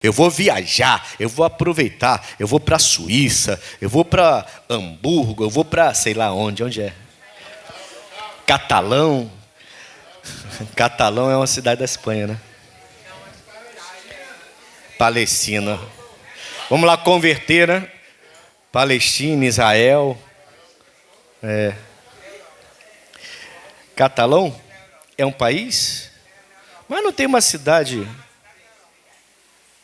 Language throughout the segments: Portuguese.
Eu vou viajar, eu vou aproveitar, eu vou para a Suíça, eu vou para Hamburgo, eu vou para sei lá onde é? Catalão. Catalão é uma cidade da Espanha, né? Palestina. Vamos lá converter, né? Palestina, Israel. Catalão é um país, mas não tem uma cidade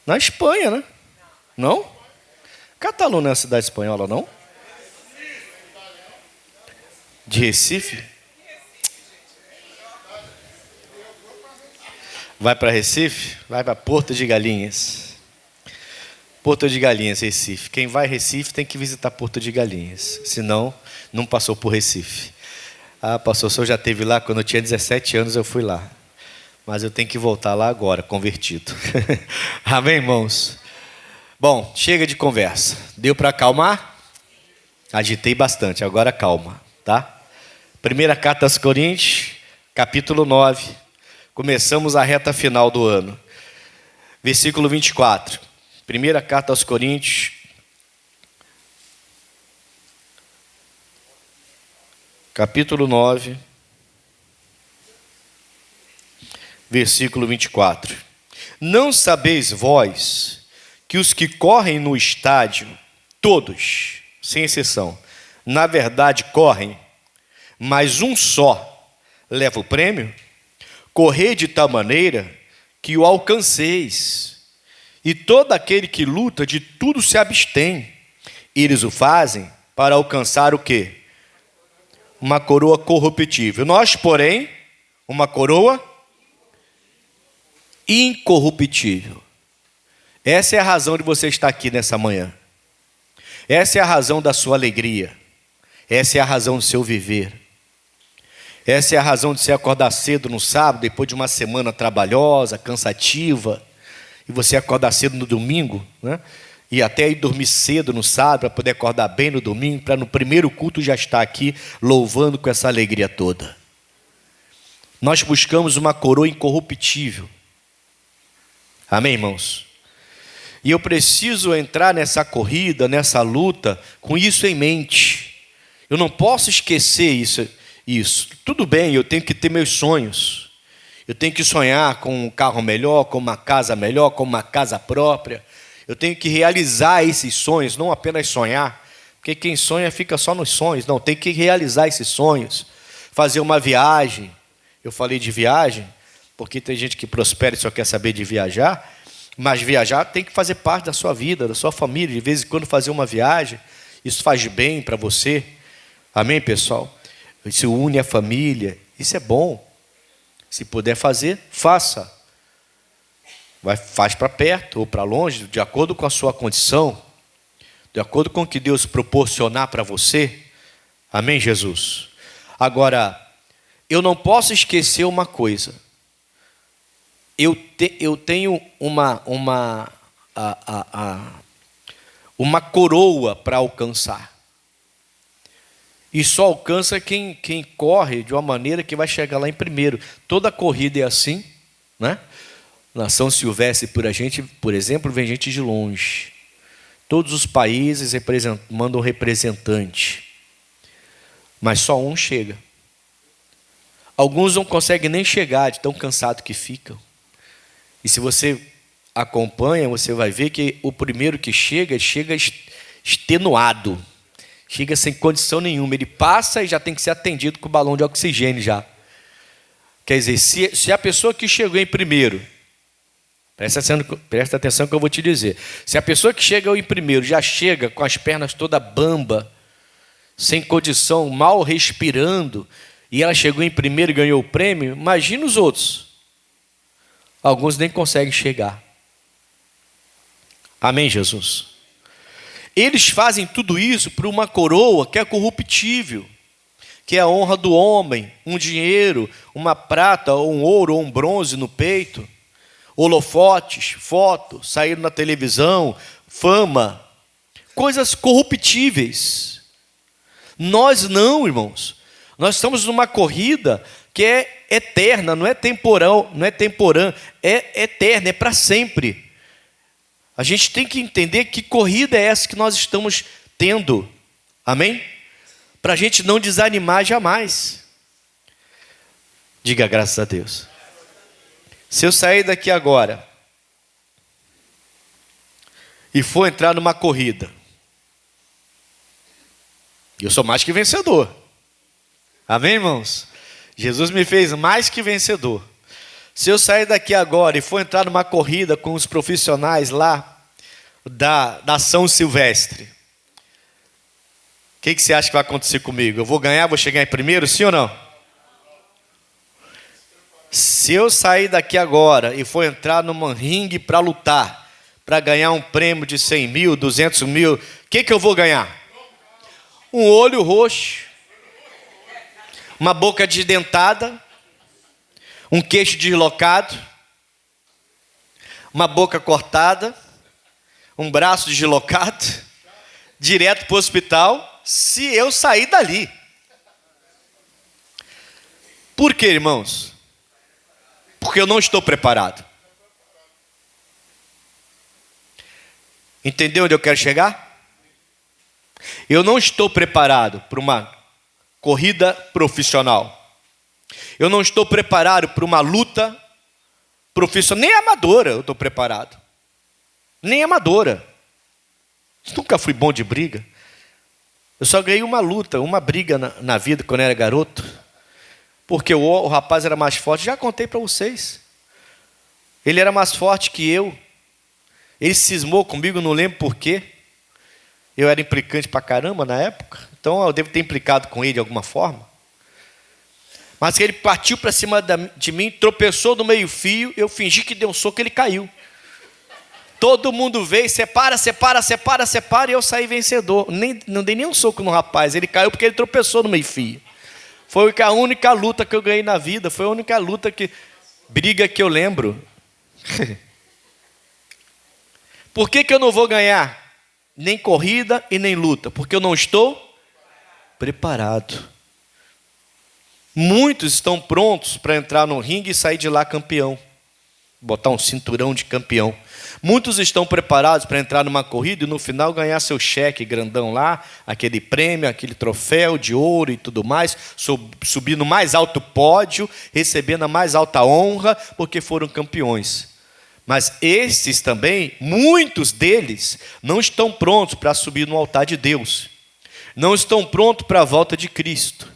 na Espanha, né? Não? Catalão não é uma cidade espanhola, não? De Recife? Vai para Recife? Vai para Porto de Galinhas. Porto de Galinhas, Recife. Quem vai a Recife tem que visitar Porto de Galinhas. Senão, não passou por Recife. Ah, pastor, o senhor já esteve lá? Quando eu tinha 17 anos eu fui lá. Mas eu tenho que voltar lá agora, convertido. Amém, irmãos? Bom, chega de conversa. Deu para acalmar? Agitei bastante, agora calma, tá? Primeira carta aos Coríntios, capítulo 9. Começamos a reta final do ano. Versículo 24. Primeira carta aos Coríntios, capítulo 9, versículo 24. Não sabeis vós que os que correm no estádio, todos, sem exceção, na verdade correm, mas um só leva o prêmio? Correi de tal maneira que o alcanceis. E todo aquele que luta de tudo se abstém. Eles o fazem para alcançar o quê? Uma coroa corruptível. Nós, porém, uma coroa incorruptível. Essa é a razão de você estar aqui nessa manhã. Essa é a razão da sua alegria. Essa é a razão do seu viver. Essa é a razão de você acordar cedo no sábado, depois de uma semana trabalhosa, cansativa, e você acordar cedo no domingo, né? E até ir dormir cedo no sábado, para poder acordar bem no domingo, para no primeiro culto já estar aqui, louvando com essa alegria toda. Nós buscamos uma coroa incorruptível. Amém, irmãos? E eu preciso entrar nessa corrida, nessa luta, com isso em mente. Eu não posso esquecer isso. Tudo bem, eu tenho que ter meus sonhos. Eu tenho que sonhar com um carro melhor, com uma casa melhor, com uma casa própria. Eu tenho que realizar esses sonhos, não apenas sonhar. Porque quem sonha fica só nos sonhos. Não, tem que realizar esses sonhos. Fazer uma viagem. Eu falei de viagem, porque tem gente que prospera e só quer saber de viajar. Mas viajar tem que fazer parte da sua vida, da sua família. De vez em quando fazer uma viagem. Isso faz bem para você. Amém, pessoal? Isso une a família. Isso é bom. Se puder fazer, faça. Faz para perto ou para longe, de acordo com a sua condição, de acordo com o que Deus proporcionar para você. Amém, Jesus? Agora, eu não posso esquecer uma coisa. Eu tenho uma coroa para alcançar. E só alcança quem corre de uma maneira que vai chegar lá em primeiro. Toda corrida é assim, né? Na São Silvestre, por exemplo, vem gente de longe. Todos os países mandam representante. Mas só um chega. Alguns não conseguem nem chegar, de tão cansado que ficam. E se você acompanha, você vai ver que o primeiro que chega extenuado. Chega sem condição nenhuma. Ele passa e já tem que ser atendido com o balão de oxigênio já. Quer dizer, se a pessoa que chegou em primeiro, presta atenção que eu vou te dizer. Se a pessoa que chega em primeiro já chega com as pernas toda bamba, sem condição, mal respirando, e ela chegou em primeiro e ganhou o prêmio, imagina os outros. Alguns nem conseguem chegar. Amém, Jesus? Eles fazem tudo isso por uma coroa que é corruptível, que é a honra do homem, um dinheiro, uma prata, ou um ouro, ou um bronze no peito, holofotes, fotos, sair na televisão, fama, coisas corruptíveis. Nós não, irmãos. Nós estamos numa corrida que é eterna, não é temporal, não é temporã, é eterna, é para sempre. A gente tem que entender que corrida é essa que nós estamos tendo. Amém? Para a gente não desanimar jamais. Diga graças a Deus. Se eu sair daqui agora e for entrar numa corrida, eu sou mais que vencedor. Amém, irmãos? Jesus me fez mais que vencedor. Se eu sair daqui agora e for entrar numa corrida com os profissionais lá da São Silvestre, o que você acha que vai acontecer comigo? Eu vou ganhar, vou chegar em primeiro, sim ou não? Se eu sair daqui agora e for entrar num ringue para lutar, para ganhar um prêmio de 100 mil, 200 mil, o que eu vou ganhar? Um olho roxo, uma boca desdentada, um queixo deslocado, uma boca cortada, um braço deslocado, direto para o hospital, se eu sair dali. Por quê, irmãos? Porque eu não estou preparado. Entendeu onde eu quero chegar? Eu não estou preparado para uma corrida profissional. Eu não estou preparado para uma luta profissional, nem amadora eu estou preparado. Nem amadora. Nunca fui bom de briga. Eu só ganhei uma luta, uma briga na vida quando eu era garoto. Porque o rapaz era mais forte. Já contei para vocês. Ele era mais forte que eu. Ele cismou comigo, não lembro porquê. Eu era implicante pra caramba na época. Então eu devo ter implicado com ele de alguma forma. Mas ele partiu para cima de mim, tropeçou no meio fio. Eu fingi que deu um soco, ele caiu. Todo mundo veio, separa, e eu saí vencedor. Não dei nem um soco no rapaz, ele caiu porque ele tropeçou no meio fio. Foi a única luta que eu ganhei na vida, foi a única briga que eu lembro. Por que eu não vou ganhar? Nem corrida e nem luta, porque eu não estou preparado. Muitos estão prontos para entrar no ringue e sair de lá campeão. Botar um cinturão de campeão. Muitos estão preparados para entrar numa corrida e no final ganhar seu cheque grandão lá, aquele prêmio, aquele troféu de ouro e tudo mais, subir no mais alto pódio, recebendo a mais alta honra, porque foram campeões. Mas esses também, muitos deles, não estão prontos para subir no altar de Deus. Não estão prontos para a volta de Cristo.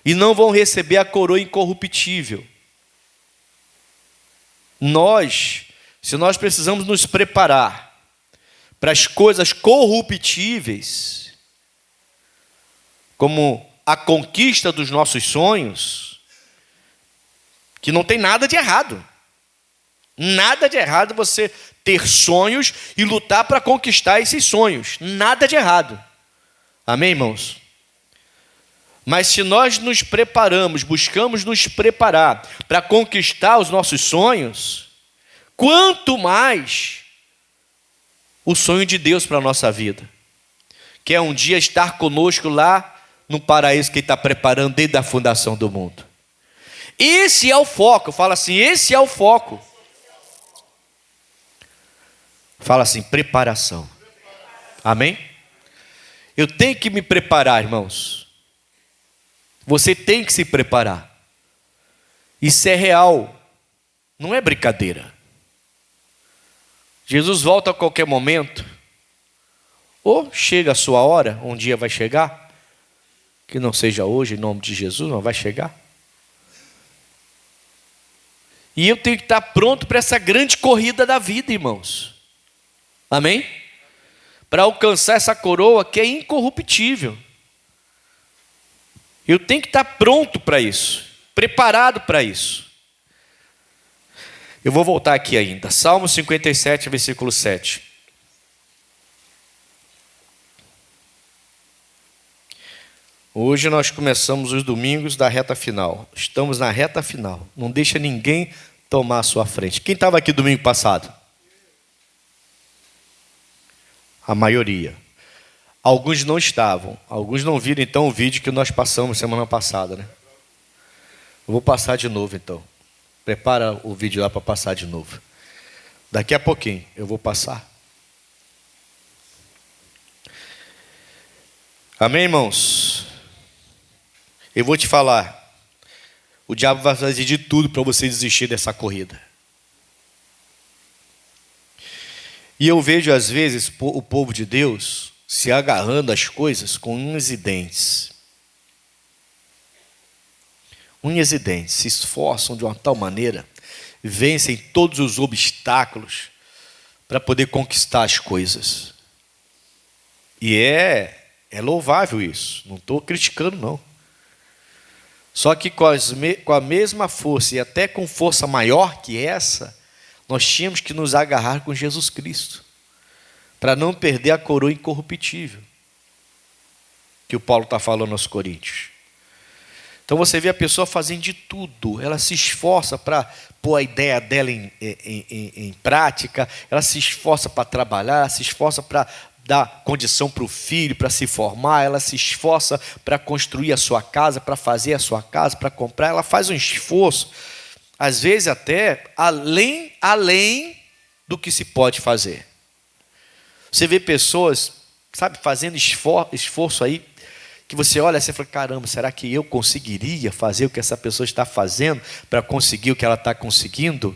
E não vão receber a coroa incorruptível. Se nós precisamos nos preparar para as coisas corruptíveis, como a conquista dos nossos sonhos, que não tem nada de errado. Nada de errado você ter sonhos e lutar para conquistar esses sonhos. Nada de errado. Amém, irmãos? Mas se nós nos preparamos, buscamos nos preparar para conquistar os nossos sonhos, quanto mais o sonho de Deus para a nossa vida, que é um dia estar conosco lá no paraíso que Ele está preparando desde a fundação do mundo. Esse é o foco. Fala assim, esse é o foco. Fala assim, preparação. Amém? Eu tenho que me preparar, irmãos. Você tem que se preparar. Isso é real. Não é brincadeira. Jesus volta a qualquer momento. Ou chega a sua hora, um dia vai chegar. Que não seja hoje, em nome de Jesus, mas vai chegar. E eu tenho que estar pronto para essa grande corrida da vida, irmãos. Amém? Para alcançar essa coroa que é incorruptível. Eu tenho que estar pronto para isso, preparado para isso. Eu vou voltar aqui ainda. Salmo 57, versículo 7. Hoje nós começamos os domingos da reta final. Estamos na reta final. Não deixa ninguém tomar a sua frente. Quem estava aqui domingo passado? A maioria. Alguns não estavam. Alguns não viram então o vídeo que nós passamos semana passada, né? Eu vou passar de novo então. Prepara o vídeo lá para passar de novo. Daqui a pouquinho eu vou passar. Amém, irmãos? Eu vou te falar. O diabo vai fazer de tudo para você desistir dessa corrida. E eu vejo às vezes o povo de Deus se agarrando às coisas com unhas e dentes. Unhas e dentes, se esforçam de uma tal maneira, vencem todos os obstáculos para poder conquistar as coisas. E é louvável isso, não estou criticando não. Só que com a mesma força e até com força maior que essa, nós tínhamos que nos agarrar com Jesus Cristo, para não perder a coroa incorruptível, que o Paulo está falando aos Coríntios. Então você vê a pessoa fazendo de tudo, ela se esforça para pôr a ideia dela em prática, ela se esforça para trabalhar, ela se esforça para dar condição para o filho, para se formar, ela se esforça para construir a sua casa, para fazer a sua casa, para comprar, ela faz um esforço, às vezes até além do que se pode fazer. Você vê pessoas, sabe, fazendo esforço aí, que você olha e você fala, caramba, será que eu conseguiria fazer o que essa pessoa está fazendo para conseguir o que ela está conseguindo?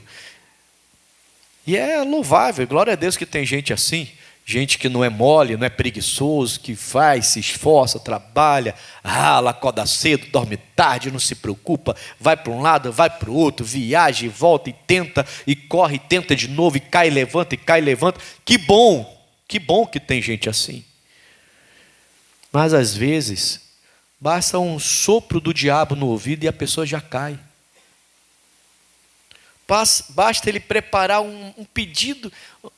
E é louvável, glória a Deus que tem gente assim, gente que não é mole, não é preguiçoso, que faz, se esforça, trabalha, rala, acorda cedo, dorme tarde, não se preocupa, vai para um lado, vai para o outro, viaja e volta e tenta, e corre, e tenta de novo, e cai, levanta, e cai, levanta. Que bom que tem gente assim. Mas às vezes, basta um sopro do diabo no ouvido e a pessoa já cai. Basta ele preparar um pedido,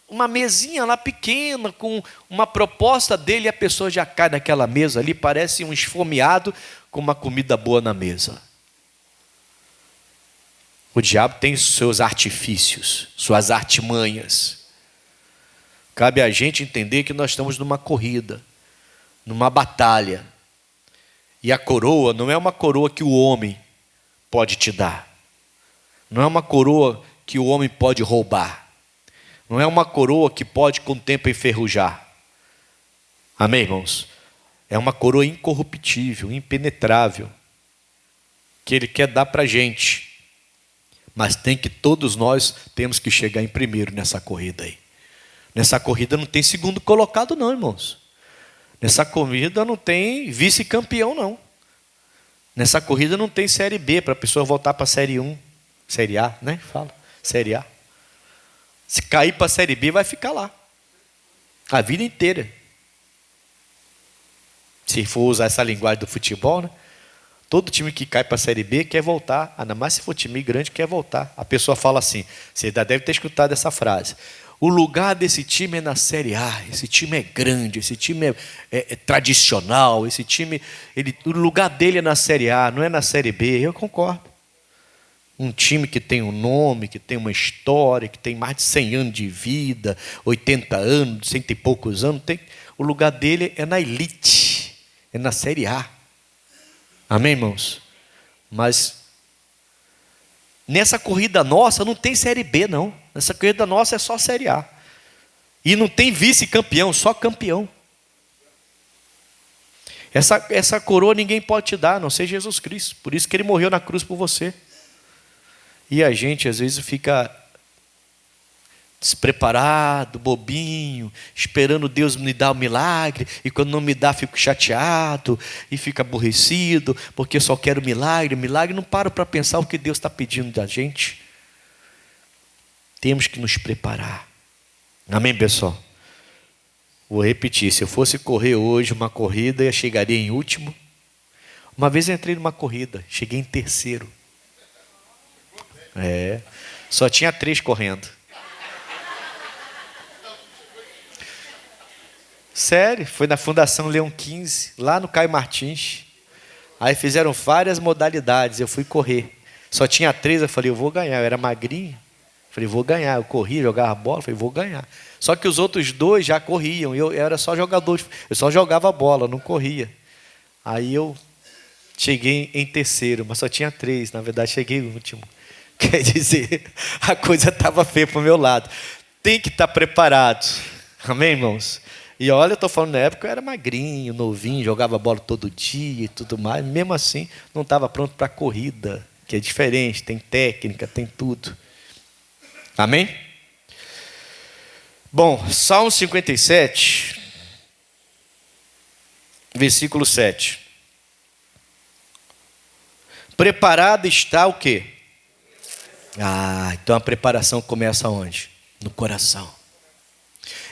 uma mesinha lá pequena, com uma proposta dele, e a pessoa já cai naquela mesa ali, parece um esfomeado com uma comida boa na mesa. O diabo tem seus artifícios, suas artimanhas. Cabe a gente entender que nós estamos numa corrida, numa batalha. E a coroa não é uma coroa que o homem pode te dar. Não é uma coroa que o homem pode roubar. Não é uma coroa que pode com o tempo enferrujar. Amém, irmãos? É uma coroa incorruptível, impenetrável, que Ele quer dar para a gente. Mas todos nós temos que chegar em primeiro nessa corrida aí. Nessa corrida não tem segundo colocado não, irmãos. Nessa corrida não tem vice-campeão não. Nessa corrida não tem Série B para a pessoa voltar para a Série 1. Série A, né? Fala, Série A. Se cair para a Série B, vai ficar lá a vida inteira. Se for usar essa linguagem do futebol, né? Todo time que cai para a Série B quer voltar, ainda mais se for time grande, quer voltar. A pessoa fala assim, você ainda deve ter escutado essa frase: o lugar desse time é na Série A, esse time é grande, esse time é tradicional, esse time, o lugar dele é na Série A, não é na Série B. Eu concordo. Um time que tem um nome, que tem uma história, que tem mais de 100 anos de vida, 80 anos, 100 e poucos anos, o lugar dele é na elite, é na Série A. Amém, irmãos? Mas nessa corrida nossa não tem Série B não. Nessa corrida nossa é só Série A. E não tem vice-campeão, só campeão. Essa coroa ninguém pode te dar, a não ser Jesus Cristo. Por isso que Ele morreu na cruz por você. E a gente às vezes fica despreparado, bobinho, esperando Deus me dar o milagre, e quando não me dá fico chateado, e fico aborrecido, porque eu só quero milagre, não paro para pensar o que Deus está pedindo da gente. Temos que nos preparar. Amém, pessoal? Vou repetir, se eu fosse correr hoje uma corrida, eu chegaria em último. Uma vez eu entrei numa corrida, cheguei em terceiro. Só tinha 3 correndo. Sério, foi na Fundação Leão 15, lá no Caio Martins. Aí fizeram várias modalidades, eu fui correr. Só tinha 3, eu falei, eu vou ganhar. Eu era magrinho, falei, vou ganhar. Eu corri, jogava bola, falei, vou ganhar. Só que os outros 2 já corriam, eu era só jogador, eu só jogava bola, não corria. Aí eu cheguei em terceiro, mas só tinha 3, na verdade cheguei em último. Quer dizer, a coisa estava feia para o meu lado. Tem que estar preparado. Amém, irmãos? E olha, eu estou falando na época, eu era magrinho, novinho, jogava bola todo dia e tudo mais. Mesmo assim, não estava pronto para a corrida, que é diferente, tem técnica, tem tudo. Amém? Bom, Salmo 57, versículo 7. Preparado está o quê? Então a preparação começa onde? No coração.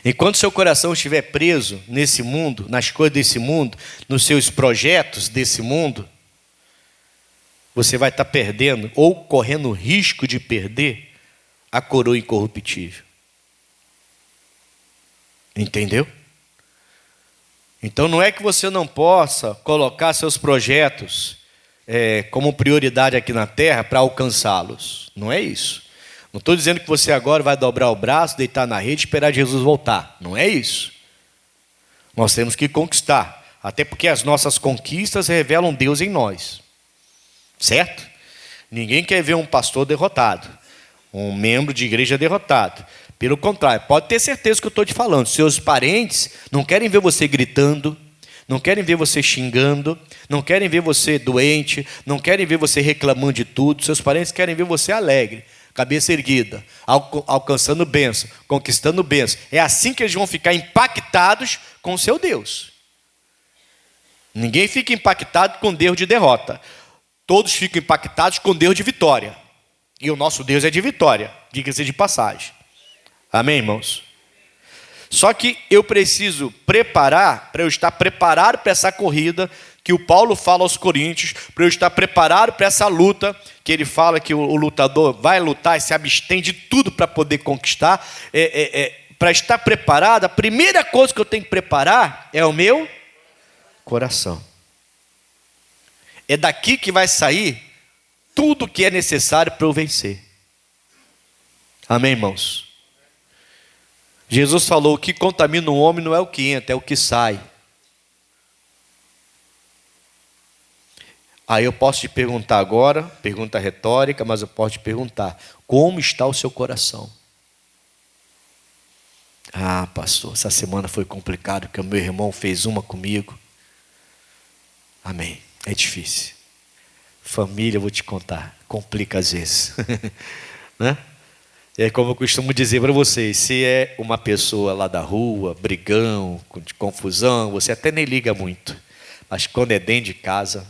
Enquanto seu coração estiver preso nesse mundo, nas coisas desse mundo, nos seus projetos desse mundo, você vai estar perdendo ou correndo o risco de perder a coroa incorruptível. Entendeu? Então não é que você não possa colocar seus projetos como prioridade aqui na terra para alcançá-los. Não é isso. Não estou dizendo que você agora vai dobrar o braço, deitar na rede e esperar Jesus voltar. Não é isso. Nós temos que conquistar. Até porque as nossas conquistas revelam Deus em nós. Certo? Ninguém quer ver um pastor derrotado. Um membro de igreja derrotado. Pelo contrário, pode ter certeza que eu estou te falando. Seus parentes não querem ver você gritando, não querem ver você xingando, não querem ver você doente, não querem ver você reclamando de tudo. Seus parentes querem ver você alegre, cabeça erguida, alcançando bênção, conquistando bênção. É assim que eles vão ficar impactados com o seu Deus. Ninguém fica impactado com Deus de derrota. Todos ficam impactados com Deus de vitória. E o nosso Deus é de vitória, diga-se de passagem. Amém, irmãos? Só que eu preciso preparar, para eu estar preparado para essa corrida, que o Paulo fala aos Coríntios, para eu estar preparado para essa luta, que ele fala que o lutador vai lutar e se abstém de tudo para poder conquistar. Para estar preparado, a primeira coisa que eu tenho que preparar é o meu coração. É daqui que vai sair tudo que é necessário para eu vencer. Amém, irmãos? Jesus falou: o que contamina o homem não é o que entra, é o que sai. Aí eu posso te perguntar agora, pergunta retórica, mas eu posso te perguntar: como está o seu coração? Pastor, essa semana foi complicado, porque o meu irmão fez uma comigo. Amém, é difícil. Família, eu vou te contar, complica às vezes. Né? É como eu costumo dizer para vocês, se é uma pessoa lá da rua, brigão, de confusão, você até nem liga muito. Mas quando é dentro de casa,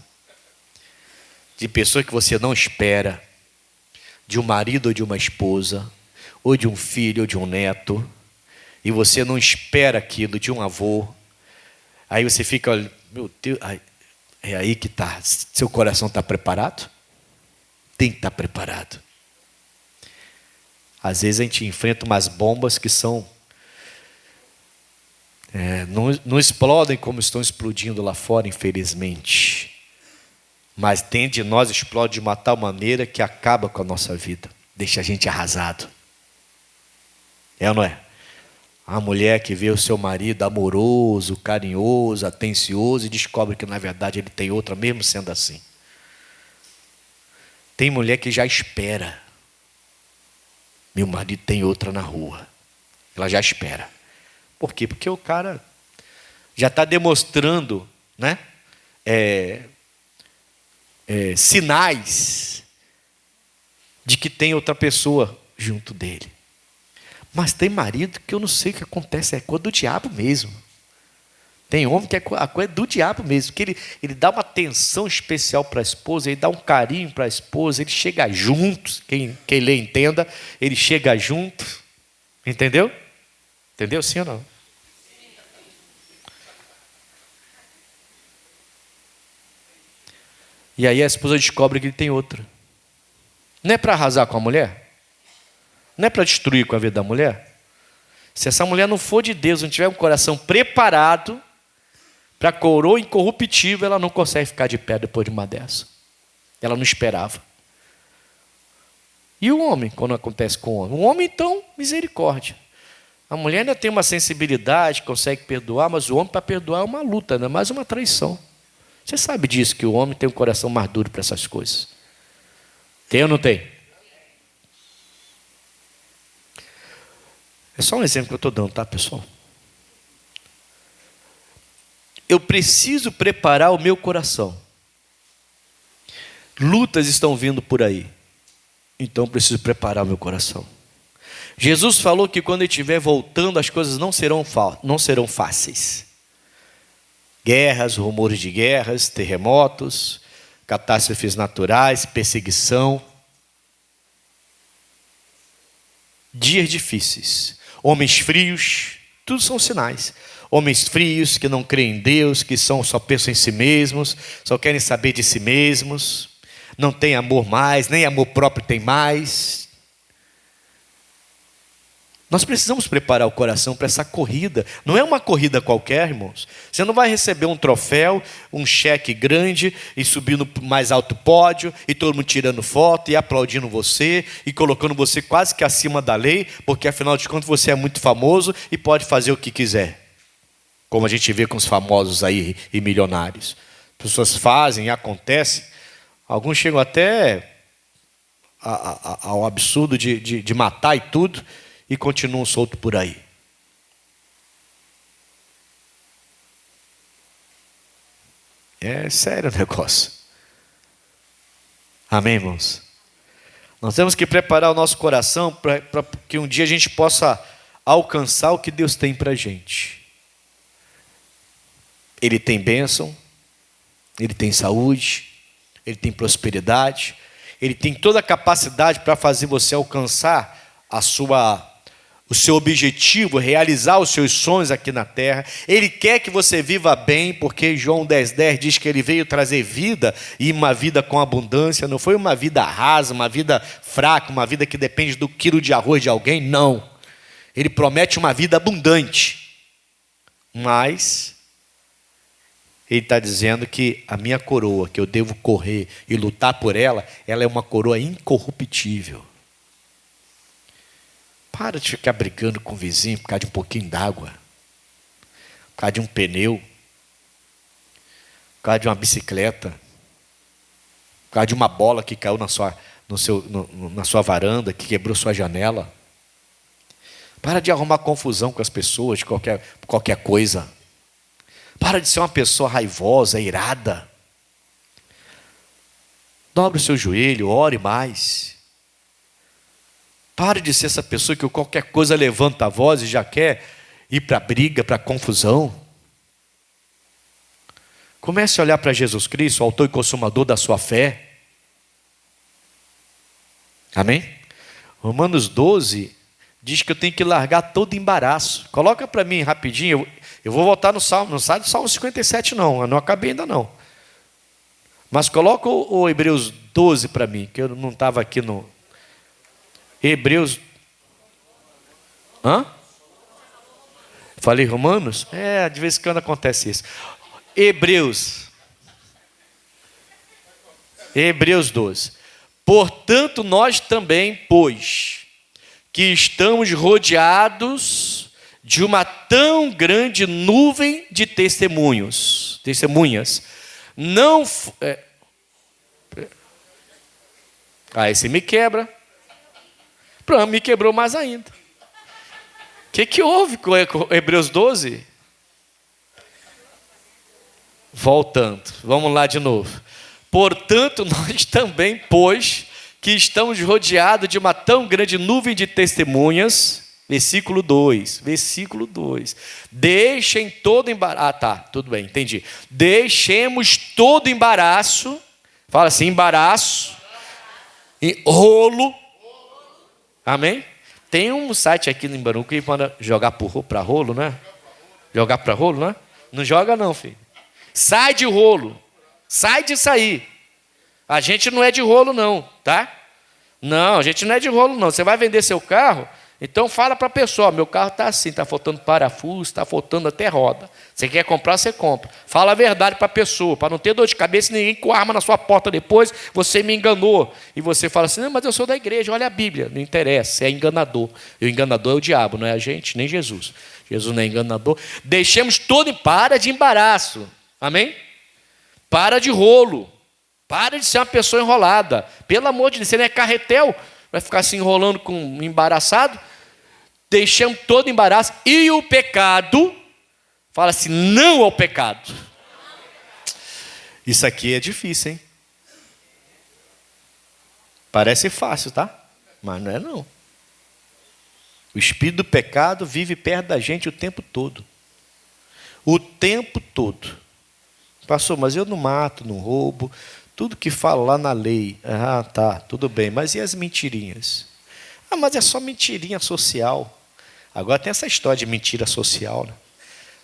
de pessoa que você não espera, de um marido ou de uma esposa, ou de um filho ou de um neto, e você não espera aquilo, de um avô, aí você fica, meu Deus, é aí que está. Seu coração está preparado? Tem que estar preparado. Às vezes a gente enfrenta umas bombas que são... não explodem como estão explodindo lá fora, infelizmente. Mas dentro de nós explode de uma tal maneira que acaba com a nossa vida. Deixa a gente arrasado. É ou não é? A mulher que vê o seu marido amoroso, carinhoso, atencioso e descobre que na verdade ele tem outra, mesmo sendo assim. Tem mulher que já espera. Meu marido tem outra na rua. Ela já espera. Por quê? Porque o cara já está demonstrando, né? Sinais de que tem outra pessoa junto dele. Mas tem marido que eu não sei o que acontece, é coisa do diabo mesmo. Tem homem que a coisa é do diabo mesmo, que ele dá uma atenção especial para a esposa, ele dá um carinho para a esposa, ele chega junto, quem lê entenda, ele chega junto, entendeu? Entendeu sim ou não? E aí a esposa descobre que ele tem outra. Não é para arrasar com a mulher? Não é para destruir com a vida da mulher? Se essa mulher não for de Deus, não tiver um coração preparado para a coroa incorruptível, ela não consegue ficar de pé depois de uma dessa. Ela não esperava. E o homem, quando acontece com o homem? O homem, então, misericórdia. A mulher ainda tem uma sensibilidade, consegue perdoar, mas o homem, para perdoar, é uma luta, não é mais uma traição. Você sabe disso, que o homem tem um coração mais duro para essas coisas. Tem ou não tem? É só um exemplo que eu estou dando, tá, pessoal? eu preciso preparar o meu coração. Lutas estão vindo por aí, então eu preciso preparar o meu coração. Jesus falou que quando ele estiver voltando, as coisas não serão fáceis. Guerras, rumores de guerras, terremotos, catástrofes naturais, perseguição. Dias difíceis, homens frios, tudo são sinais. Homens frios que não creem em Deus, que só pensam em si mesmos, só querem saber de si mesmos, não tem amor mais, nem amor próprio tem mais. Nós precisamos preparar o coração para essa corrida. Não é uma corrida qualquer, irmãos. Você não vai receber um troféu, um cheque grande e subir no mais alto pódio e todo mundo tirando foto e aplaudindo você e colocando você quase que acima da lei, porque afinal de contas você é muito famoso e pode fazer o que quiser. Como a gente vê com os famosos aí e milionários. As pessoas fazem, acontece. Alguns chegam até ao absurdo de matar e tudo, e continuam soltos por aí. É sério o negócio. Amém, irmãos? Nós temos que preparar o nosso coração para que um dia a gente possa alcançar o que Deus tem para a gente. Ele tem bênção, Ele tem saúde, Ele tem prosperidade, Ele tem toda a capacidade para fazer você alcançar o seu objetivo, realizar os seus sonhos aqui na terra. Ele quer que você viva bem, porque João 10,10 diz que Ele veio trazer vida, e uma vida com abundância. Não foi uma vida rasa, uma vida fraca, uma vida que depende do quilo de arroz de alguém, não. Ele promete uma vida abundante, mas Ele está dizendo que a minha coroa, que eu devo correr e lutar por ela, ela é uma coroa incorruptível. Para de ficar brigando com o vizinho por causa de um pouquinho d'água, por causa de um pneu, por causa de uma bicicleta, por causa de uma bola que caiu na sua varanda, que quebrou sua janela. Para de arrumar confusão com as pessoas de qualquer coisa. Para de ser uma pessoa raivosa, irada. Dobre o seu joelho, ore mais. Pare de ser essa pessoa que qualquer coisa levanta a voz e já quer ir para a briga, para a confusão. Comece a olhar para Jesus Cristo, o autor e consumador da sua fé. Amém? Romanos 12 diz que eu tenho que largar todo embaraço. Coloca para mim rapidinho, eu vou voltar no Salmo, não sai do Salmo 57 não, eu não acabei ainda não. Mas coloca o Hebreus 12 para mim, que eu não estava aqui no... Hebreus... Falei Romanos? De vez em quando acontece isso. Hebreus 12. Portanto, nós também, pois, que estamos rodeados de uma tão grande nuvem de testemunhas, não... esse me quebra. Pronto, me quebrou mais ainda. O que houve com Hebreus 12? Voltando, vamos lá de novo. Portanto, nós também, pois, que estamos rodeados de uma tão grande nuvem de testemunhas, versículo 2, deixem todo embaraço, tudo bem, entendi. Deixemos todo embaraço, fala assim, embaraço, e rolo, amém? Tem um site aqui no Imbaruco que manda jogar para rolo, né? Jogar para rolo, né? Não joga não, filho. Sai de rolo. Sai disso aí. A gente não é de rolo não, tá? Não, a gente não é de rolo não. Você vai vender seu carro, então fala para a pessoa, meu carro está assim, está faltando parafuso, está faltando até roda. Você quer comprar, você compra. Fala a verdade para a pessoa, para não ter dor de cabeça, ninguém com arma na sua porta depois, você me enganou. E você fala assim, não, mas eu sou da igreja, olha a Bíblia. Não interessa, você é enganador. E o enganador é o diabo, não é a gente, nem Jesus. Jesus não é enganador. Deixemos todo, para de embaraço. Amém? Para de rolo. Para de ser uma pessoa enrolada. Pelo amor de Deus, você não é carretel, vai ficar se enrolando com embaraçado. Deixamos todo embaraço. E o pecado, Fala assim, não ao pecado. Isso aqui é difícil, hein? Parece fácil, tá? Mas não é não. O espírito do pecado vive perto da gente o tempo todo. O tempo todo. Pastor, mas eu não mato, não roubo. Tudo que fala lá na lei. Ah, tá, tudo bem. Mas e as mentirinhas? Ah, mas é só mentirinha social. Agora tem essa história de mentira social, né?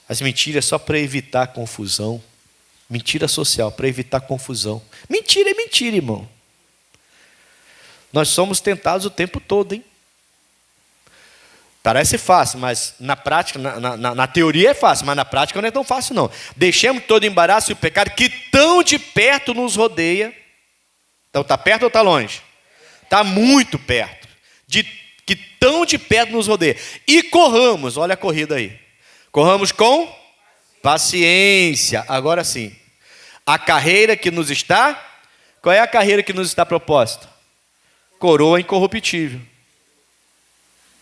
As mentiras só para evitar confusão. Mentira social, para evitar confusão. Mentira é mentira, irmão. Nós somos tentados o tempo todo, hein? Parece fácil, mas na prática, na teoria é fácil, mas na prática não é tão fácil não. Deixemos todo o embaraço e o pecado que tão de perto nos rodeia. Então está perto ou está longe? Está muito perto. Que tão de perto nos rodeia. E corramos, olha a corrida aí. Corramos com paciência. Agora sim. A carreira que nos está... Qual é a carreira que nos está proposta? Coroa incorruptível.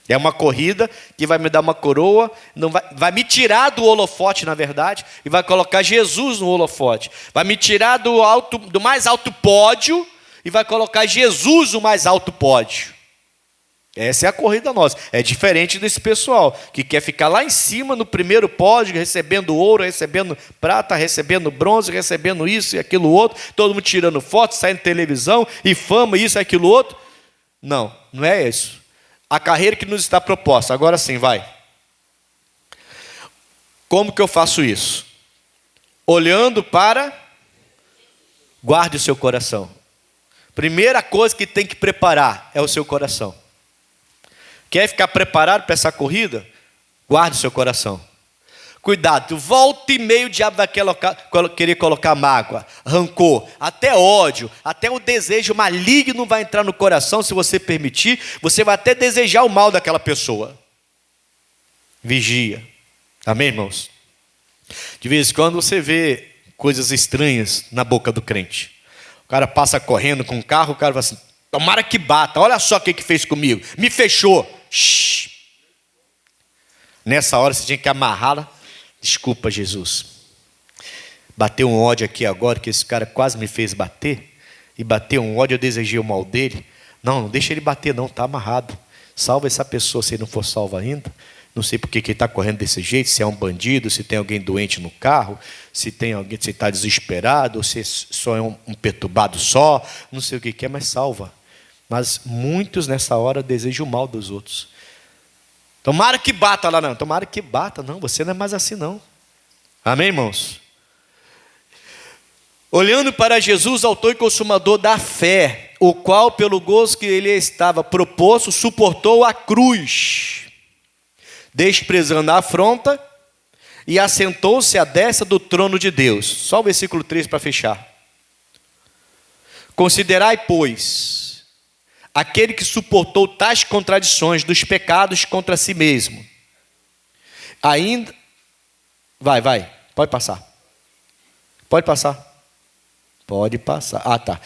É uma corrida que vai me dar uma coroa, não vai me tirar do holofote, na verdade, e vai colocar Jesus no holofote. Vai me tirar do mais alto pódio e vai colocar Jesus no mais alto pódio. Essa é a corrida nossa. É diferente desse pessoal que quer ficar lá em cima no primeiro pódio, recebendo ouro, recebendo prata, recebendo bronze, recebendo isso e aquilo outro, todo mundo tirando foto, saindo televisão e fama, isso e aquilo outro. Não, não é isso. A carreira que nos está proposta. Agora sim, vai. Como que eu faço isso? Olhando para... Guarde o seu coração. Primeira coisa que tem que preparar é o seu coração. Quer ficar preparado para essa corrida? Guarde o seu coração. Cuidado, volta e meio o diabo vai querer colocar mágoa, rancor, até ódio, até o desejo maligno vai entrar no coração, se você permitir, você vai até desejar o mal daquela pessoa. Vigia. Amém, irmãos? De vez em quando você vê coisas estranhas na boca do crente. O cara passa correndo com um carro, o cara fala assim, tomara que bata, olha só o que fez comigo, me fechou. Shhh. Nessa hora você tinha que amarrá-la. Desculpa, Jesus. Bateu um ódio aqui agora, que esse cara quase me fez bater. E bateu um ódio, eu desejei o mal dele. Não deixa ele bater não, está amarrado. Salva essa pessoa se ele não for salvo ainda. Não sei porque que ele está correndo desse jeito, se é um bandido, se tem alguém doente no carro, se tem alguém, se está desesperado, ou se só é um perturbado só, não sei o que é, mas salva. Mas muitos nessa hora desejam o mal dos outros. Tomara que bata lá, não. Tomara que bata, não. Você não é mais assim, não. Amém, irmãos? Olhando para Jesus, autor e consumador da fé, o qual, pelo gozo que ele estava proposto, suportou a cruz, desprezando a afronta, e assentou-se à destra do trono de Deus. Só o versículo 3 para fechar. Considerai, pois, aquele que suportou tais contradições dos pecados contra si mesmo. Ainda... Vai, pode passar. Pode passar. Pode passar. Ah, tá.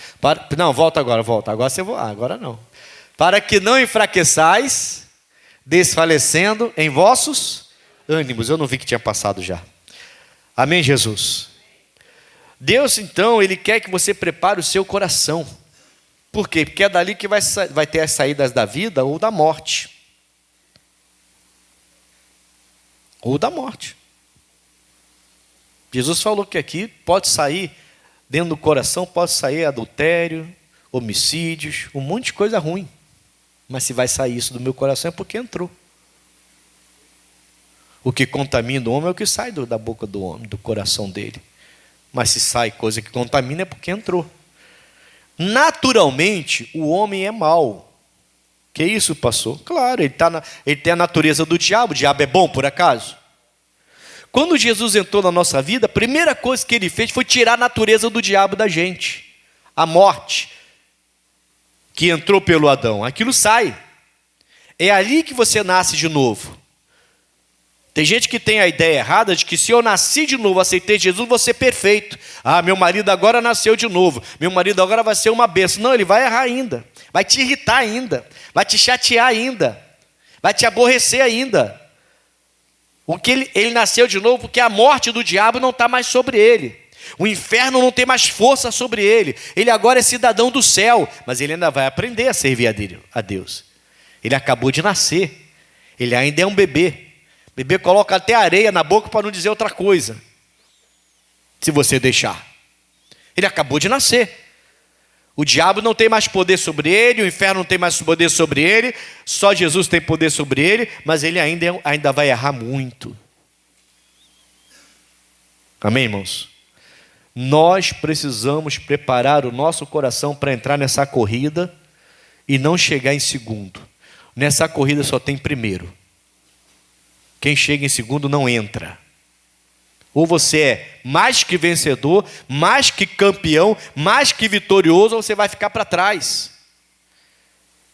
Não, volta agora. Agora você vai. Agora não. Para que não enfraqueçais, desfalecendo em vossos ânimos. Eu não vi que tinha passado já. Amém, Jesus? Deus, então, Ele quer que você prepare o seu coração. Por quê? Porque é dali que vai ter as saídas da vida ou da morte. Ou da morte. Jesus falou que aqui pode sair, dentro do coração, pode sair adultério, homicídios, um monte de coisa ruim. Mas se vai sair isso do meu coração é porque entrou. O que contamina o homem é o que sai da boca do homem, do coração dele. Mas se sai coisa que contamina é porque entrou. Naturalmente, o homem é mau. Que isso, pastor? Claro, ele tem a natureza do diabo. O diabo é bom, por acaso? Quando Jesus entrou na nossa vida, a primeira coisa que ele fez foi tirar a natureza do diabo da gente. A morte, que entrou pelo Adão. Aquilo sai. É ali que você nasce de novo. Tem gente que tem a ideia errada de que se eu nasci de novo, aceitei Jesus, vou ser perfeito. Ah, meu marido agora nasceu de novo. Meu marido agora vai ser uma bênção. Não, ele vai errar ainda. Vai te irritar ainda. Vai te chatear ainda. Vai te aborrecer ainda. Ele nasceu de novo porque a morte do diabo não está mais sobre ele. O inferno não tem mais força sobre ele. Ele agora é cidadão do céu, mas ele ainda vai aprender a servir a Deus. Ele acabou de nascer. Ele ainda é um bebê. O bebê coloca até areia na boca para não dizer outra coisa. Se você deixar. Ele acabou de nascer. O diabo não tem mais poder sobre ele, o inferno não tem mais poder sobre ele, só Jesus tem poder sobre ele, mas ele ainda vai errar muito. Amém, irmãos? Nós precisamos preparar o nosso coração para entrar nessa corrida e não chegar em segundo. Nessa corrida só tem primeiro. Quem chega em segundo não entra. Ou você é mais que vencedor, mais que campeão, mais que vitorioso, ou você vai ficar para trás.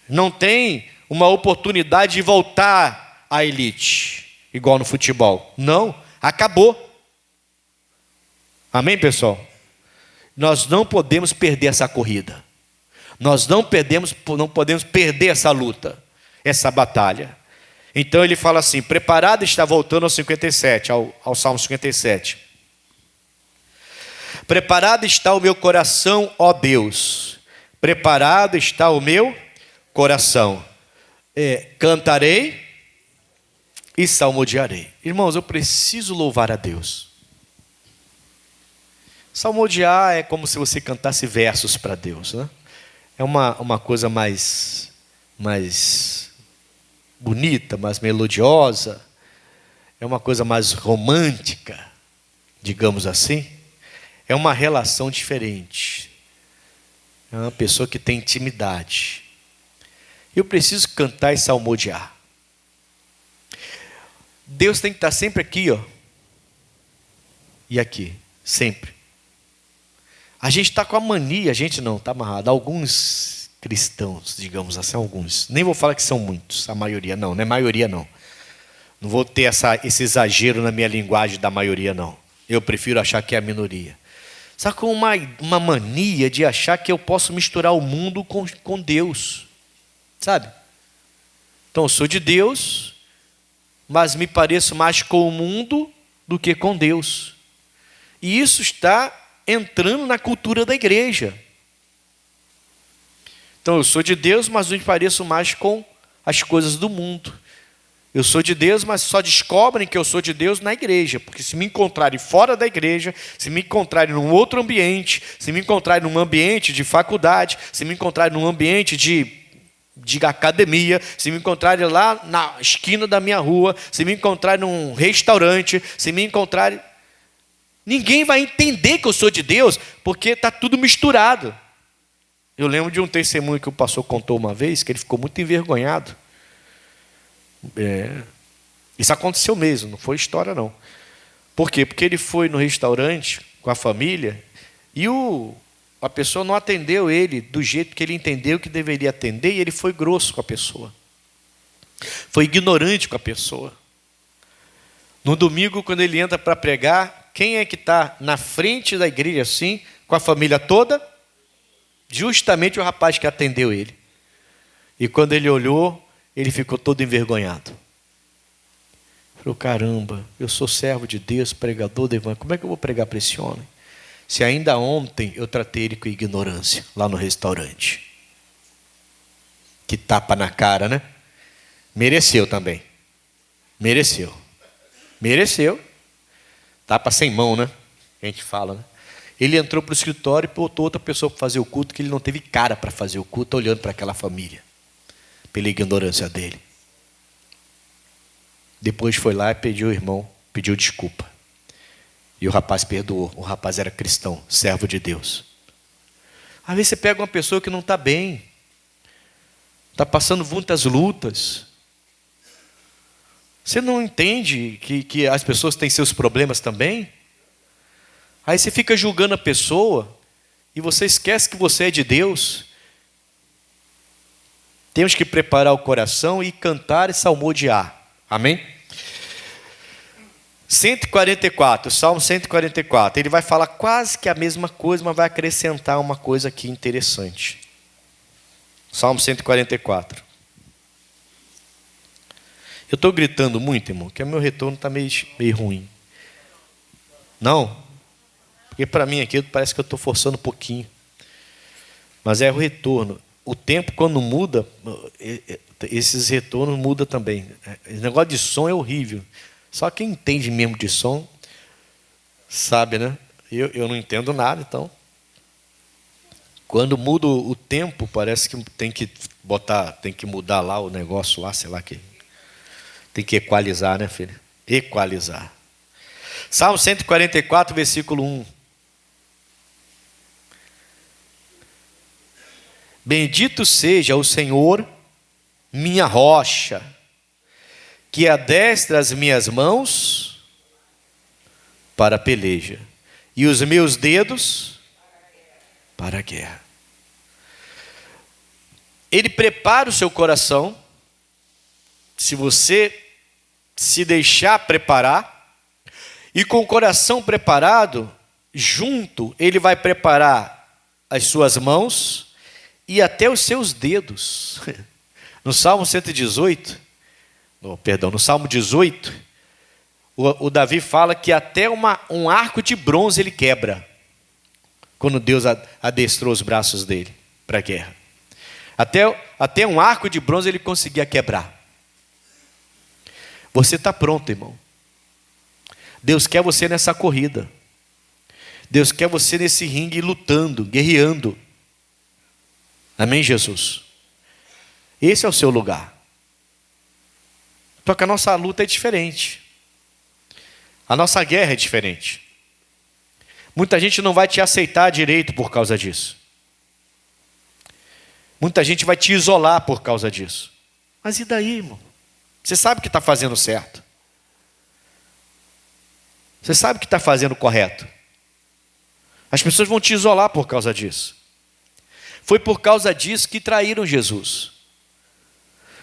Não tem uma oportunidade de voltar à elite, igual no futebol. Não, acabou. Amém, pessoal? Nós não podemos perder essa corrida. Nós não podemos perder essa luta, essa batalha. Então ele fala assim, preparado está, voltando ao 57, ao Salmo 57. Preparado está o meu coração, ó Deus. Preparado está o meu coração. Cantarei e salmodiarei. Irmãos, eu preciso louvar a Deus. Salmodiar é como se você cantasse versos para Deus, né? É uma coisa mais bonita, mais melodiosa, é uma coisa mais romântica, digamos assim. É uma relação diferente. É uma pessoa que tem intimidade. Eu preciso cantar e salmodiar. Deus tem que estar sempre aqui, ó. E aqui, sempre. A gente está com a mania, a gente não, está amarrado. Alguns cristãos, digamos assim, alguns. Nem vou falar que são muitos, a maioria não é maioria não. Não vou ter esse exagero na minha linguagem da maioria não. Eu prefiro achar que é a minoria. Sabe, com uma mania de achar que eu posso misturar o mundo com Deus. Sabe? Então eu sou de Deus, mas me pareço mais com o mundo do que com Deus. E isso está entrando na cultura da igreja. Então eu sou de Deus, mas me pareço mais com as coisas do mundo. Eu sou de Deus, mas só descobrem que eu sou de Deus na igreja. Porque se me encontrarem fora da igreja, se me encontrarem num outro ambiente, se me encontrarem num ambiente de faculdade, se me encontrarem num ambiente de academia, se me encontrarem lá na esquina da minha rua, se me encontrarem num restaurante, se me encontrarem... Ninguém vai entender que eu sou de Deus, porque está tudo misturado. Eu lembro de um testemunho que o pastor contou uma vez, que ele ficou muito envergonhado. Isso aconteceu mesmo, não foi história não. Por quê? Porque ele foi no restaurante com a família e a pessoa não atendeu ele do jeito que ele entendeu que deveria atender, e ele foi grosso com a pessoa. Foi ignorante com a pessoa. No domingo, quando ele entra para pregar, quem é que está na frente da igreja assim, com a família toda? Justamente o rapaz que atendeu ele. E quando ele olhou, ele ficou todo envergonhado. Falou, caramba, eu sou servo de Deus, pregador do evangelho, como é que eu vou pregar para esse homem? Se ainda ontem eu tratei ele com ignorância, lá no restaurante. Que tapa na cara, né? Mereceu também. Mereceu. Tapa sem mão, né? A gente fala, né? Ele entrou para o escritório e botou outra pessoa para fazer o culto, que ele não teve cara para fazer o culto, olhando para aquela família. Pela ignorância dele. Depois foi lá e pediu o irmão, pediu desculpa. E o rapaz perdoou. O rapaz era cristão, servo de Deus. Às vezes você pega uma pessoa que não está bem, está passando muitas lutas. Você não entende que as pessoas têm seus problemas também? Aí você fica julgando a pessoa e você esquece que você é de Deus. Temos que preparar o coração e cantar e salmodiar. Amém? 144, Salmo 144. Ele vai falar quase que a mesma coisa, mas vai acrescentar uma coisa aqui interessante. Salmo 144. Eu estou gritando muito, irmão, que o meu retorno está meio ruim. Não? Porque para mim aqui parece que eu estou forçando um pouquinho. Mas é o retorno. O tempo, quando muda, esses retornos mudam também. Esse negócio de som é horrível. Só quem entende mesmo de som sabe, né? Eu não entendo nada, então. Quando muda o tempo, parece que tem que mudar lá o negócio lá, sei lá que. Tem que equalizar, né, filho? Equalizar. Salmo 144, versículo 1. Bendito seja o Senhor, minha rocha, que adestra as minhas mãos para a peleja e os meus dedos para a guerra. Ele prepara o seu coração, se você se deixar preparar, e com o coração preparado, junto, ele vai preparar as suas mãos e até os seus dedos. No Salmo 118, no Salmo 18, o Davi fala que até um arco de bronze ele quebra, quando Deus adestrou os braços dele para a guerra. Até um arco de bronze ele conseguia quebrar. Você está pronto, irmão. Deus quer você nessa corrida. Deus quer você nesse ringue lutando, guerreando. Amém, Jesus? Esse é o seu lugar. Só que a nossa luta é diferente. A nossa guerra é diferente. Muita gente não vai te aceitar direito por causa disso. Muita gente vai te isolar por causa disso. Mas e daí, irmão? Você sabe que está fazendo certo. Você sabe que está fazendo correto. As pessoas vão te isolar por causa disso. Foi por causa disso que traíram Jesus.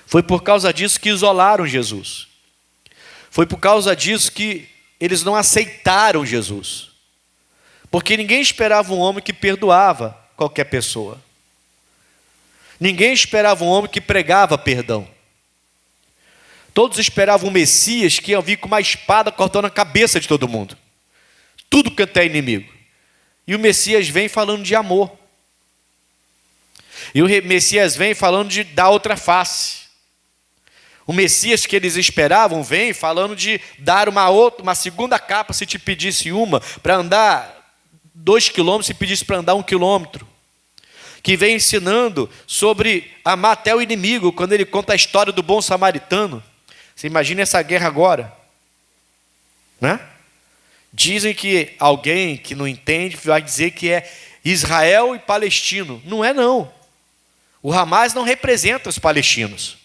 Foi por causa disso que isolaram Jesus. Foi por causa disso que eles não aceitaram Jesus. Porque ninguém esperava um homem que perdoava qualquer pessoa. Ninguém esperava um homem que pregava perdão. Todos esperavam um Messias que ia vir com uma espada cortando a cabeça de todo mundo. Tudo quanto é inimigo. E o Messias vem falando de amor. E o Messias vem falando de dar outra face. O Messias que eles esperavam vem falando de dar uma segunda capa se te pedisse uma, para andar 2 quilômetros se pedisse para andar 1 quilômetro. Que vem ensinando sobre amar até o inimigo, quando ele conta a história do bom samaritano. Você imagina essa guerra agora, né? Dizem que alguém que não entende vai dizer que é Israel e palestino. Não é, não. O Hamas não representa os palestinos.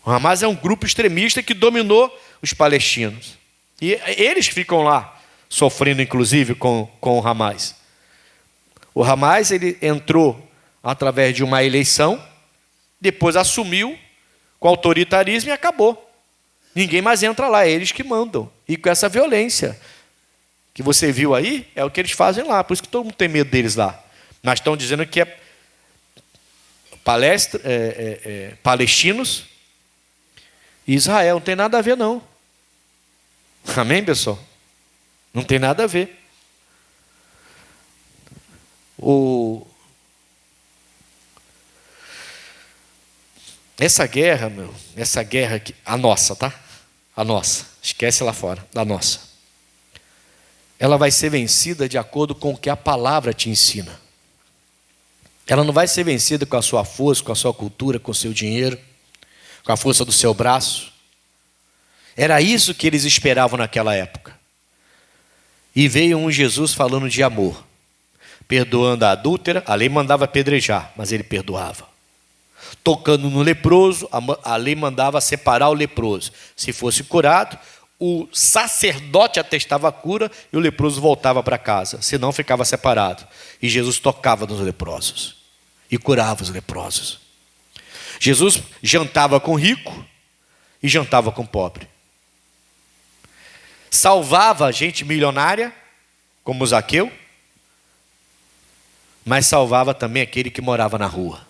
O Hamas é um grupo extremista que dominou os palestinos. E eles ficam lá, sofrendo inclusive com o Hamas. O Hamas ele entrou através de uma eleição, depois assumiu com autoritarismo e acabou. Ninguém mais entra lá, é eles que mandam. E com essa violência que você viu aí, é o que eles fazem lá. Por isso que todo mundo tem medo deles lá. Mas estão dizendo que palestinos e Israel. Não tem nada a ver, não. Amém, pessoal? Não tem nada a ver. Essa guerra, aqui, a nossa, tá? A nossa, esquece lá fora, da nossa. Ela vai ser vencida de acordo com o que a palavra te ensina. Ela não vai ser vencida com a sua força, com a sua cultura, com o seu dinheiro, com a força do seu braço. Era isso que eles esperavam naquela época. E veio um Jesus falando de amor, perdoando a adúltera. A lei mandava apedrejar, mas ele perdoava. Tocando no leproso, a lei mandava separar o leproso. Se fosse curado, o sacerdote atestava a cura e o leproso voltava para casa, senão ficava separado. E Jesus tocava nos leprosos e curava os leprosos. Jesus jantava com rico e jantava com pobre. Salvava gente milionária, como Zaqueu, mas salvava também aquele que morava na rua.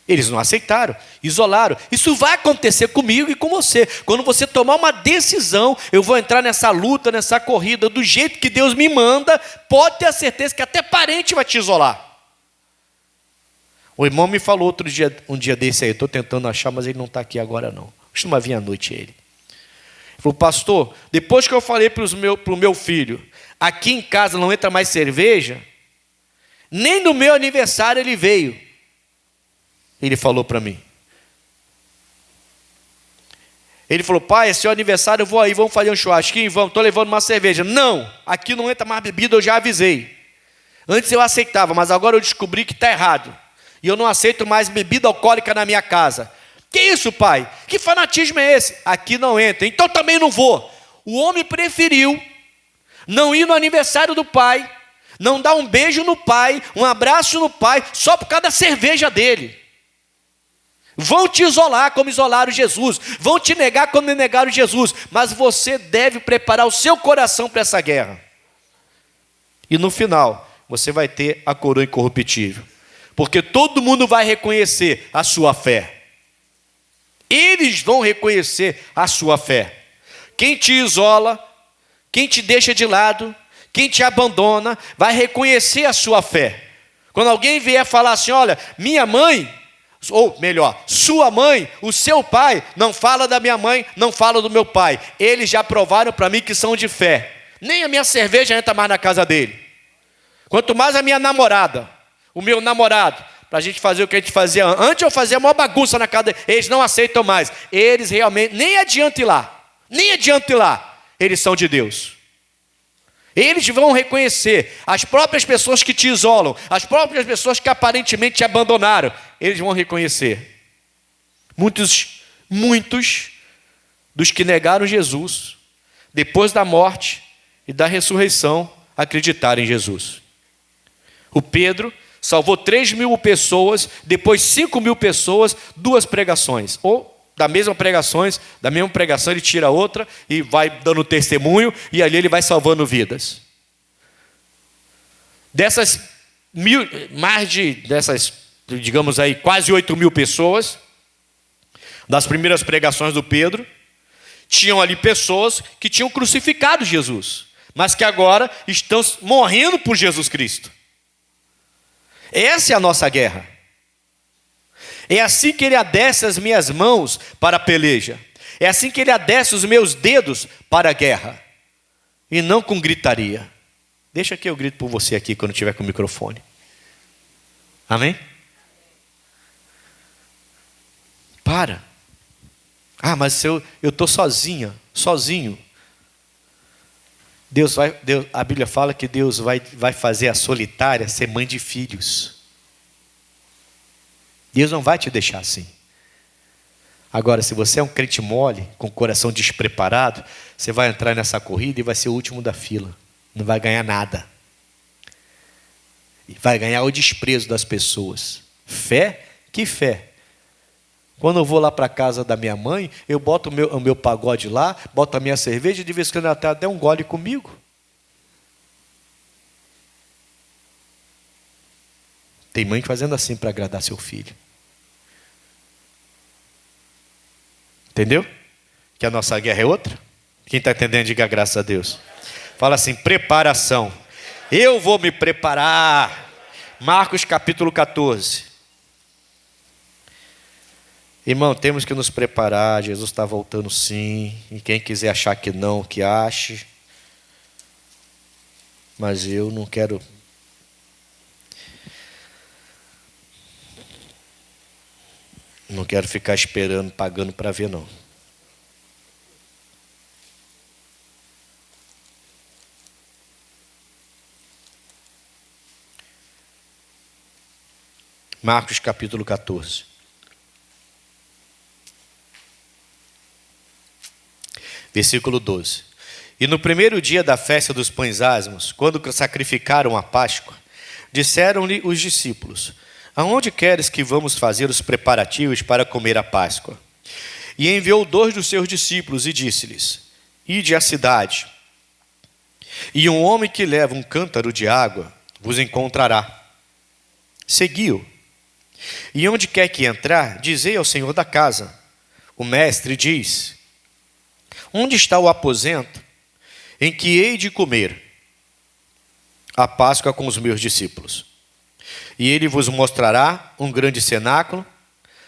Eles não aceitaram, isolaram. Isso vai acontecer comigo e com você. Quando você tomar uma decisão, eu vou entrar nessa luta, nessa corrida, do jeito que Deus me manda, pode ter a certeza que até parente vai te isolar. O irmão me falou outro dia, um dia desse aí, estou tentando achar, mas ele não está aqui agora não. Costuma vir à noite ele. Ele falou, pastor, depois que eu falei para o meu filho, aqui em casa não entra mais cerveja, nem no meu aniversário ele veio. Ele falou para mim. Ele falou, pai, é seu aniversário, eu vou aí, vamos fazer um churrasquinho, vamos, estou levando uma cerveja. Não, aqui não entra mais bebida, eu já avisei. Antes eu aceitava, mas agora eu descobri que está errado. E eu não aceito mais bebida alcoólica na minha casa. Que isso, pai? Que fanatismo é esse? Aqui não entra, então também não vou. O homem preferiu não ir no aniversário do pai, não dar um beijo no pai, um abraço no pai, só por causa da cerveja dele. Vão te isolar como isolaram Jesus, vão te negar como negaram Jesus, mas você deve preparar o seu coração para essa guerra. E no final, você vai ter a coroa incorruptível. Porque todo mundo vai reconhecer a sua fé. Eles vão reconhecer a sua fé. Quem te isola, quem te deixa de lado, quem te abandona, vai reconhecer a sua fé. Quando alguém vier falar assim, olha, minha mãe, ou melhor, sua mãe, o seu pai, não fala da minha mãe, não fala do meu pai. Eles já provaram para mim que são de fé. Nem a minha cerveja entra mais na casa dele. Quanto mais a minha namorada, o meu namorado, para a gente fazer o que a gente fazia antes. Antes eu fazia uma bagunça na casa deles. Eles não aceitam mais. Eles realmente, nem adianta ir lá. Nem adianta ir lá. Eles são de Deus. Eles vão reconhecer as próprias pessoas que te isolam, as próprias pessoas que aparentemente te abandonaram. Eles vão reconhecer. Muitos dos que negaram Jesus, depois da morte e da ressurreição, acreditaram em Jesus. O Pedro salvou 3.000 pessoas, depois 5.000 pessoas, 2 pregações. Ou da mesma pregação ele tira outra e vai dando testemunho e ali ele vai salvando vidas. Digamos aí, quase 8.000 pessoas, das primeiras pregações do Pedro, tinham ali pessoas que tinham crucificado Jesus, mas que agora estão morrendo por Jesus Cristo. Essa é a nossa guerra. É assim que ele adestra as minhas mãos para a peleja. É assim que ele adestra os meus dedos para a guerra. E não com gritaria. Deixa que eu grito por você aqui quando tiver com o microfone. Amém? Para. Ah, mas eu estou sozinho. A Bíblia fala que Deus vai fazer a solitária ser mãe de filhos. Deus não vai te deixar assim. Agora, se você é um crente mole, com o coração despreparado, você vai entrar nessa corrida e vai ser o último da fila. Não vai ganhar nada. E vai ganhar o desprezo das pessoas. Fé? Que fé? Quando eu vou lá para a casa da minha mãe, eu boto o meu pagode lá, boto a minha cerveja e de vez em quando ela até um gole comigo. Tem mãe fazendo assim para agradar seu filho. Entendeu? Que a nossa guerra é outra? Quem está entendendo, diga graças a Deus. Fala assim, preparação. Eu vou me preparar. Marcos capítulo 14. Irmão, temos que nos preparar. Jesus está voltando sim. E quem quiser achar que não, que ache. Mas eu não quero... Não quero ficar esperando, pagando para ver, não. Marcos capítulo 14. Versículo 12. E no primeiro dia da festa dos pães asmos, quando sacrificaram a Páscoa, disseram-lhe os discípulos: aonde queres que vamos fazer os preparativos para comer a Páscoa? E enviou 2 dos seus discípulos e disse-lhes: ide à cidade, e um homem que leva um cântaro de água vos encontrará. Segui-o. E onde quer que entrar, dizei ao senhor da casa: o mestre diz: onde está o aposento em que hei de comer a Páscoa com os meus discípulos? E ele vos mostrará um grande cenáculo,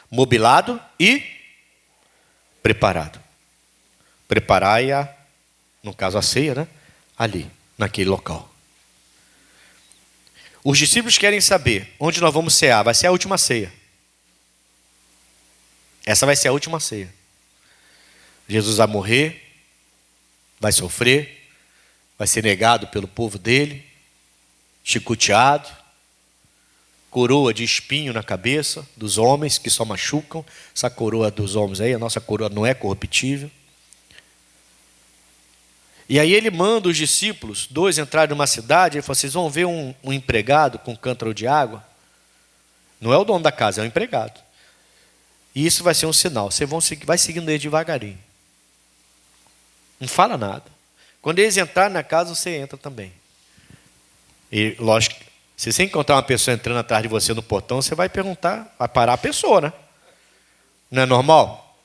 mobilado e preparado. Preparai-a, no caso a ceia, né? Ali, naquele local. Os discípulos querem saber onde nós vamos cear. Vai ser a última ceia. Essa vai ser a última ceia. Jesus vai morrer, vai sofrer, vai ser negado pelo povo dele, chicoteado, coroa de espinho na cabeça dos homens que só machucam. Essa coroa dos homens aí, a nossa coroa não é corruptível. E aí ele manda os discípulos, 2 entrarem numa cidade, ele fala: vocês vão ver um empregado com um cântaro de água. Não é o dono da casa, é o empregado. E isso vai ser um sinal. Você vai seguindo ele devagarinho. Não fala nada. Quando eles entrarem na casa, você entra também. E lógico, se você encontrar uma pessoa entrando atrás de você no portão, você vai perguntar, vai parar a pessoa, né? Não é normal?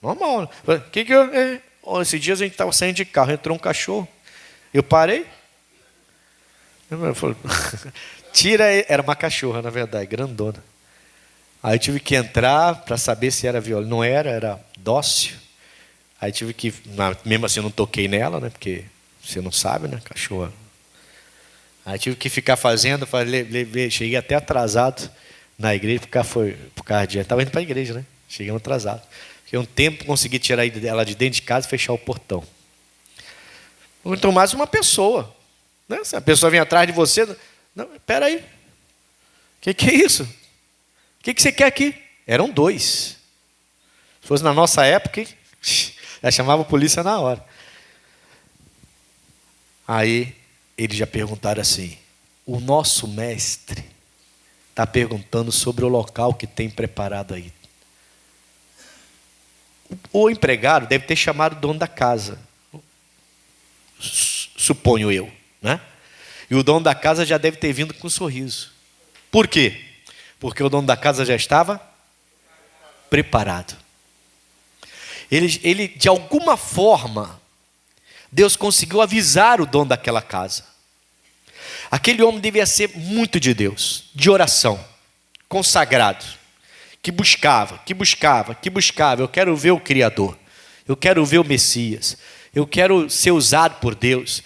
Normal. Esses dias a gente estava saindo de carro, entrou um cachorro. Eu parei. Eu falei, tira ele. Era uma cachorra, na verdade, grandona. Aí eu tive que entrar para saber se era violenta. Não era, era dócil. Aí tive que, mesmo assim eu não toquei nela, né? Porque você não sabe, né? Cachorra. Aí tive que ficar fazendo, cheguei até atrasado na igreja, por causa de... Estava indo para a igreja, né? Cheguei atrasado. Fiquei um tempo, consegui tirar ela de dentro de casa e fechar o portão. Então, mais uma pessoa. Né? Se a pessoa vem atrás de você... Não, espera aí. O que é isso? O que você quer aqui? Eram 2. Se fosse na nossa época, já chamava a polícia na hora. Aí, eles já perguntaram assim: o nosso mestre está perguntando sobre o local que tem preparado aí. O empregado deve ter chamado o dono da casa, suponho eu, né? E o dono da casa já deve ter vindo com um sorriso. Por quê? Porque o dono da casa já estava preparado. Ele de alguma forma, Deus conseguiu avisar o dono daquela casa. Aquele homem devia ser muito de Deus, de oração, consagrado, que buscava. Eu quero ver o Criador, eu quero ver o Messias, eu quero ser usado por Deus.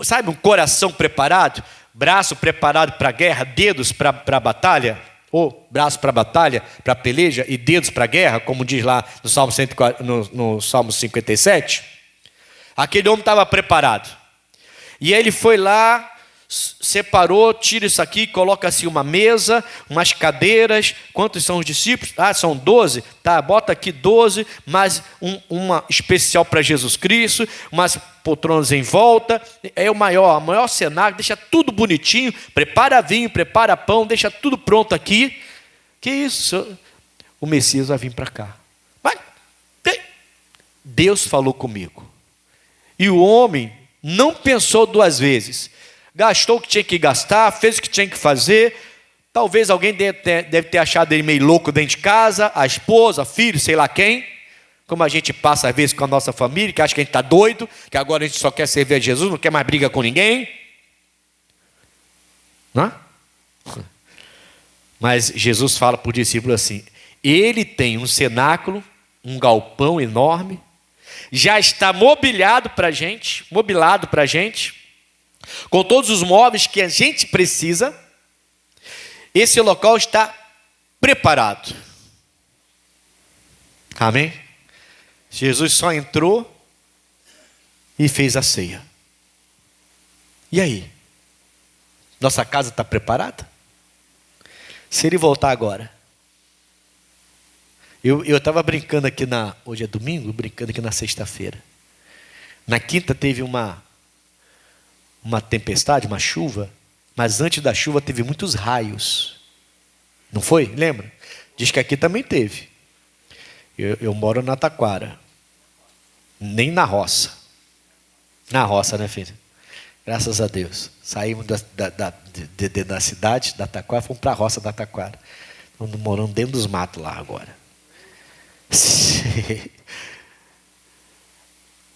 Sabe, um coração preparado, braço preparado para a guerra, dedos para a batalha, ou braço para a batalha, para a peleja, e dedos para a guerra, como diz lá no Salmo, no Salmo 57. Aquele homem estava preparado. E ele foi lá, separou, tira isso aqui, coloca assim uma mesa, umas cadeiras. Quantos são os discípulos? Ah, são 12. Tá, bota aqui 12, mais uma especial para Jesus Cristo, umas poltronas em volta. É a maior cenário, deixa tudo bonitinho, prepara vinho, prepara pão, deixa tudo pronto aqui. Que isso? O Messias vai vir para cá. Mas Deus falou comigo. E o homem não pensou 2 vezes. Gastou o que tinha que gastar, fez o que tinha que fazer. Talvez alguém deve ter achado ele meio louco dentro de casa, a esposa, filho, sei lá quem. Como a gente passa às vezes com a nossa família, que acha que a gente está doido, que agora a gente só quer servir a Jesus, não quer mais briga com ninguém. Não é? Mas Jesus fala para o discípulo assim: ele tem um cenáculo, um galpão enorme, já está mobilado para a gente, com todos os móveis que a gente precisa. Esse local está preparado. Amém? Jesus só entrou e fez a ceia. E aí? Nossa casa está preparada? Se ele voltar agora. Eu estava brincando aqui hoje é domingo, brincando aqui na sexta-feira. Na quinta teve uma tempestade, uma chuva, mas antes da chuva teve muitos raios. Não foi? Lembra? Diz que aqui também teve. Eu moro na Taquara. Nem na roça. Na roça, né, filho? Graças a Deus. Saímos da cidade, da Taquara, fomos para a roça da Taquara. Estamos morando dentro dos matos lá agora.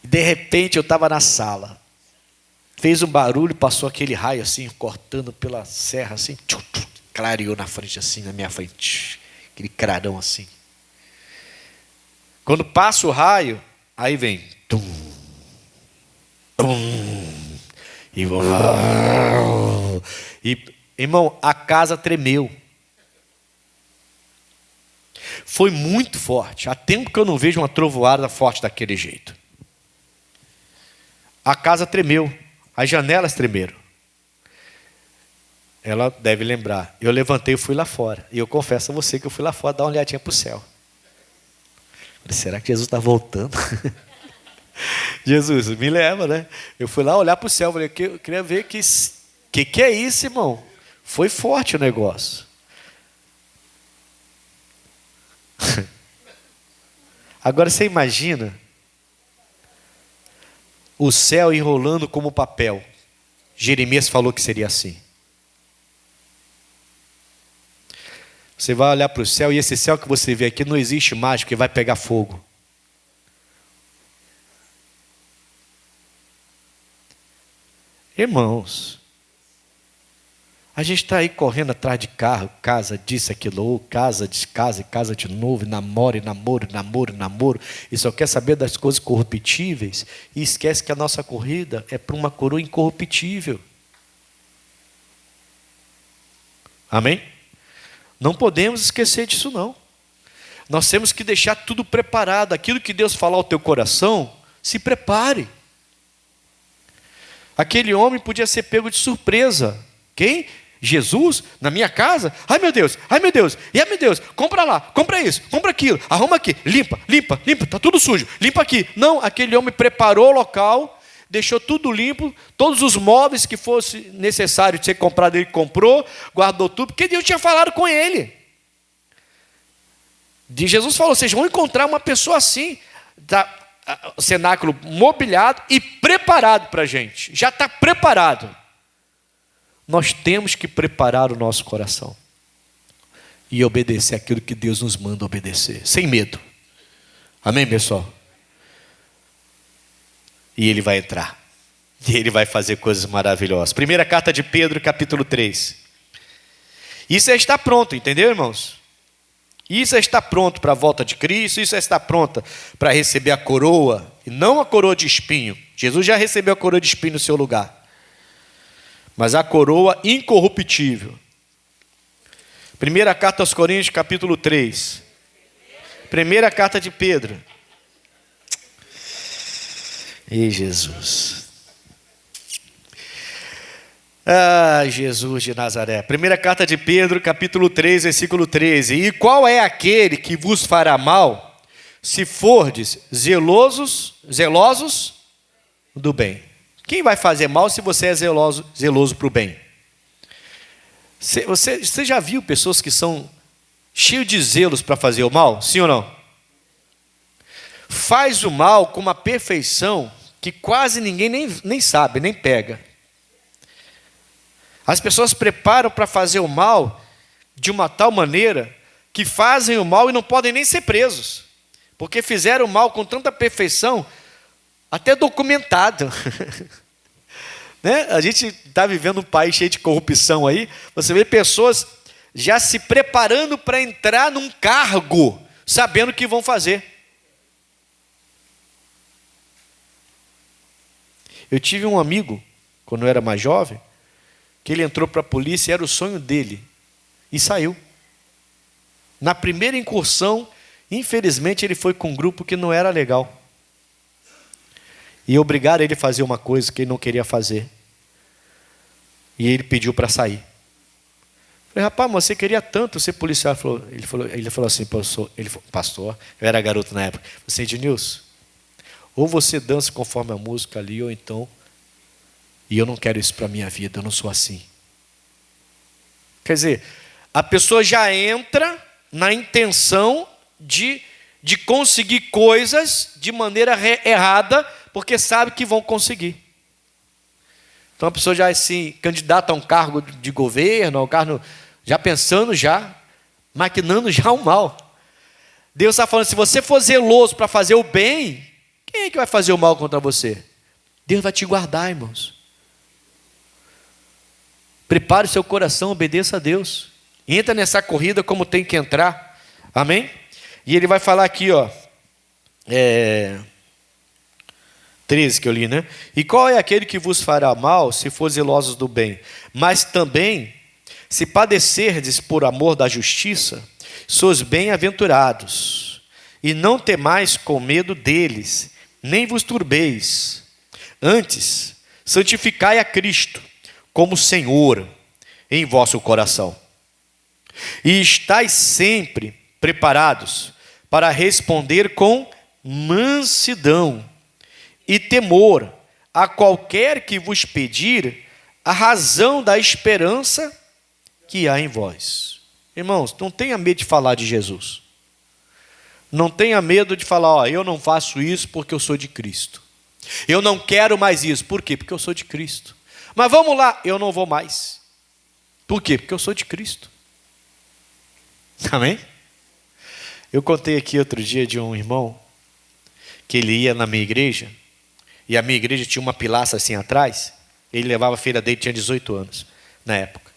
De repente eu estava na sala. Fez um barulho, passou aquele raio assim, cortando pela serra assim. Clareou na frente assim, na minha frente. Aquele clarão assim. Quando passa o raio, aí vem. E, irmão, a casa tremeu. Foi muito forte. Há tempo que eu não vejo uma trovoada forte daquele jeito. A casa tremeu. As janelas tremeram. Ela deve lembrar. Eu levantei e fui lá fora. E eu confesso a você que eu fui lá fora dar uma olhadinha para o céu. Falei, será que Jesus está voltando? Jesus, me leva, né? Eu fui lá olhar para o céu. Falei, eu queria ver que é isso, irmão? Foi forte o negócio. Agora você imagina o céu enrolando como papel. Jeremias falou que seria assim. Você vai olhar para o céu e esse céu que você vê aqui não existe mais, porque vai pegar fogo. Irmãos, a gente está aí correndo atrás de carro, casa disso, aquilo, ou casa de casa e casa de novo, namoro, e só quer saber das coisas corruptíveis e esquece que a nossa corrida é para uma coroa incorruptível. Amém? Não podemos esquecer disso não. Nós temos que deixar tudo preparado. Aquilo que Deus falar ao teu coração, se prepare. Aquele homem podia ser pego de surpresa. Quem? Jesus, na minha casa? Ai meu Deus, e ai meu Deus, compra lá, compra isso, compra aquilo, arruma aqui, limpa, está tudo sujo, limpa aqui. Não, aquele homem preparou o local, deixou tudo limpo, todos os móveis que fosse necessário de ser comprado, ele comprou, guardou tudo, porque Deus tinha falado com ele. Jesus falou, vocês vão encontrar uma pessoa assim, o cenáculo mobiliado e preparado para a gente, já está preparado. Nós temos que preparar o nosso coração e obedecer aquilo que Deus nos manda obedecer, sem medo. Amém, pessoal? E Ele vai entrar, e Ele vai fazer coisas maravilhosas. Primeira carta de Pedro, capítulo 3. Isso é estar pronto, entendeu, irmãos? Isso é estar pronto para a volta de Cristo, isso é estar pronto para receber a coroa, e não a coroa de espinho. Jesus já recebeu a coroa de espinho no seu lugar. Mas a coroa incorruptível. Primeira carta aos Coríntios, capítulo 3. Primeira carta de Pedro. Ei, Jesus. Ah, Jesus de Nazaré. Primeira carta de Pedro, capítulo 3, versículo 13. E qual é aquele que vos fará mal, se fordes zelosos do bem? Quem vai fazer mal se você é zeloso para o bem? Você já viu pessoas que são cheias de zelos para fazer o mal? Sim ou não? Faz o mal com uma perfeição que quase ninguém nem sabe, nem pega. As pessoas preparam para fazer o mal de uma tal maneira que fazem o mal e não podem nem ser presos, porque fizeram o mal com tanta perfeição, até documentado. Né? A gente está vivendo um país cheio de corrupção aí. Você vê pessoas já se preparando para entrar num cargo, sabendo o que vão fazer. Eu tive um amigo, quando eu era mais jovem, que ele entrou para a polícia e era o sonho dele, e saiu. Na primeira incursão, infelizmente, ele foi com um grupo que não era legal. E obrigaram ele a fazer uma coisa que ele não queria fazer. E ele pediu para sair. Eu falei, rapaz, mas você queria tanto ser policial. Ele falou assim, pastor, eu era garoto na época. Assim, Ednilson, ou você dança conforme a música ali, ou então, e eu não quero isso para a minha vida, eu não sou assim. Quer dizer, a pessoa já entra na intenção de conseguir coisas de maneira errada, porque sabe que vão conseguir. Então a pessoa já se candidata a um cargo de governo, a um cargo, já pensando maquinando já o mal. Deus está falando, se você for zeloso para fazer o bem, quem é que vai fazer o mal contra você? Deus vai te guardar, irmãos. Prepare o seu coração, obedeça a Deus. Entra nessa corrida como tem que entrar. Amém? E ele vai falar aqui, 13 que eu li, né? E qual é aquele que vos fará mal, se for zelosos do bem? Mas também, se padecerdes por amor da justiça, sois bem-aventurados. E não temais com medo deles, nem vos turbeis. Antes, santificai a Cristo como Senhor em vosso coração. E estais sempre preparados para responder com mansidão e temor a qualquer que vos pedir a razão da esperança que há em vós. Irmãos, não tenha medo de falar de Jesus. Não tenha medo de falar, eu não faço isso porque eu sou de Cristo. Eu não quero mais isso. Por quê? Porque eu sou de Cristo. Mas vamos lá, eu não vou mais. Por quê? Porque eu sou de Cristo. Amém? Eu contei aqui outro dia de um irmão que ele ia na minha igreja, e a minha igreja tinha uma pilaça assim atrás. Ele levava a filha dele, tinha 18 anos na época.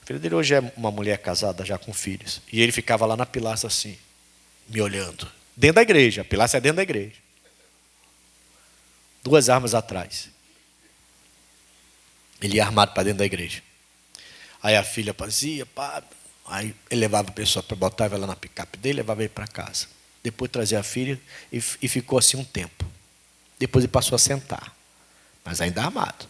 A filha dele hoje é uma mulher casada já com filhos. E ele ficava lá na pilaça assim, me olhando. Dentro da igreja, a pilaça é dentro da igreja. 2 armas atrás. Ele ia armado para dentro da igreja. Aí a filha fazia, pá. Aí ele levava a pessoa para botar ela na picape dele, levava ele para casa. Depois trazia a filha e ficou assim um tempo. Depois ele passou a sentar, mas ainda armado.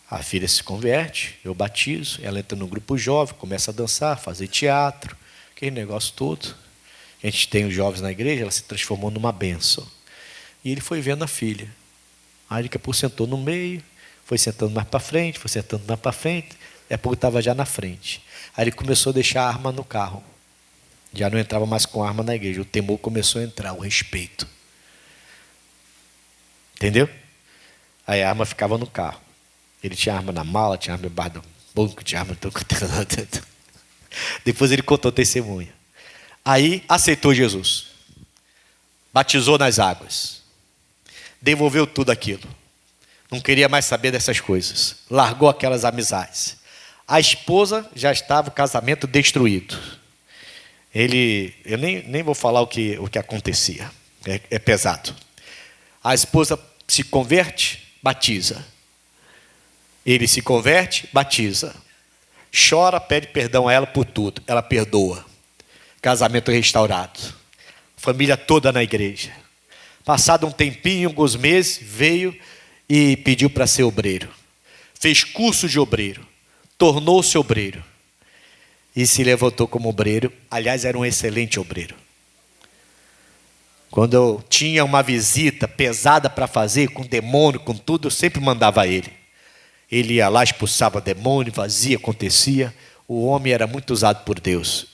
A filha se converte, eu batizo, ela entra no grupo jovem, começa a dançar, fazer teatro, aquele negócio todo. A gente tem os jovens na igreja, ela se transformou numa bênção. E ele foi vendo a filha. Aí ele que sentou no meio, foi sentando mais para frente, foi sentando mais para frente. Daqui a pouco estava já na frente. Aí ele começou a deixar a arma no carro. Já não entrava mais com arma na igreja. O temor começou a entrar, o respeito. Entendeu? Aí a arma ficava no carro. Ele tinha arma na mala, tinha arma embaixo do banco, tinha arma... Depois ele contou testemunho. Aí aceitou Jesus. Batizou nas águas. Devolveu tudo aquilo. Não queria mais saber dessas coisas. Largou aquelas amizades. A esposa já estava, o casamento destruído. Eu nem vou falar o que acontecia. É pesado. A esposa se converte, batiza. Ele se converte, batiza. Chora, pede perdão a ela por tudo. Ela perdoa. Casamento restaurado. Família toda na igreja. Passado um tempinho, alguns meses, veio e pediu para ser obreiro. Fez curso de obreiro. Tornou-se obreiro. E se levantou como obreiro. Aliás, era um excelente obreiro. Quando eu tinha uma visita pesada para fazer, com demônio, com tudo, eu sempre mandava ele. Ele ia lá, expulsava demônio, fazia, acontecia. O homem era muito usado por Deus,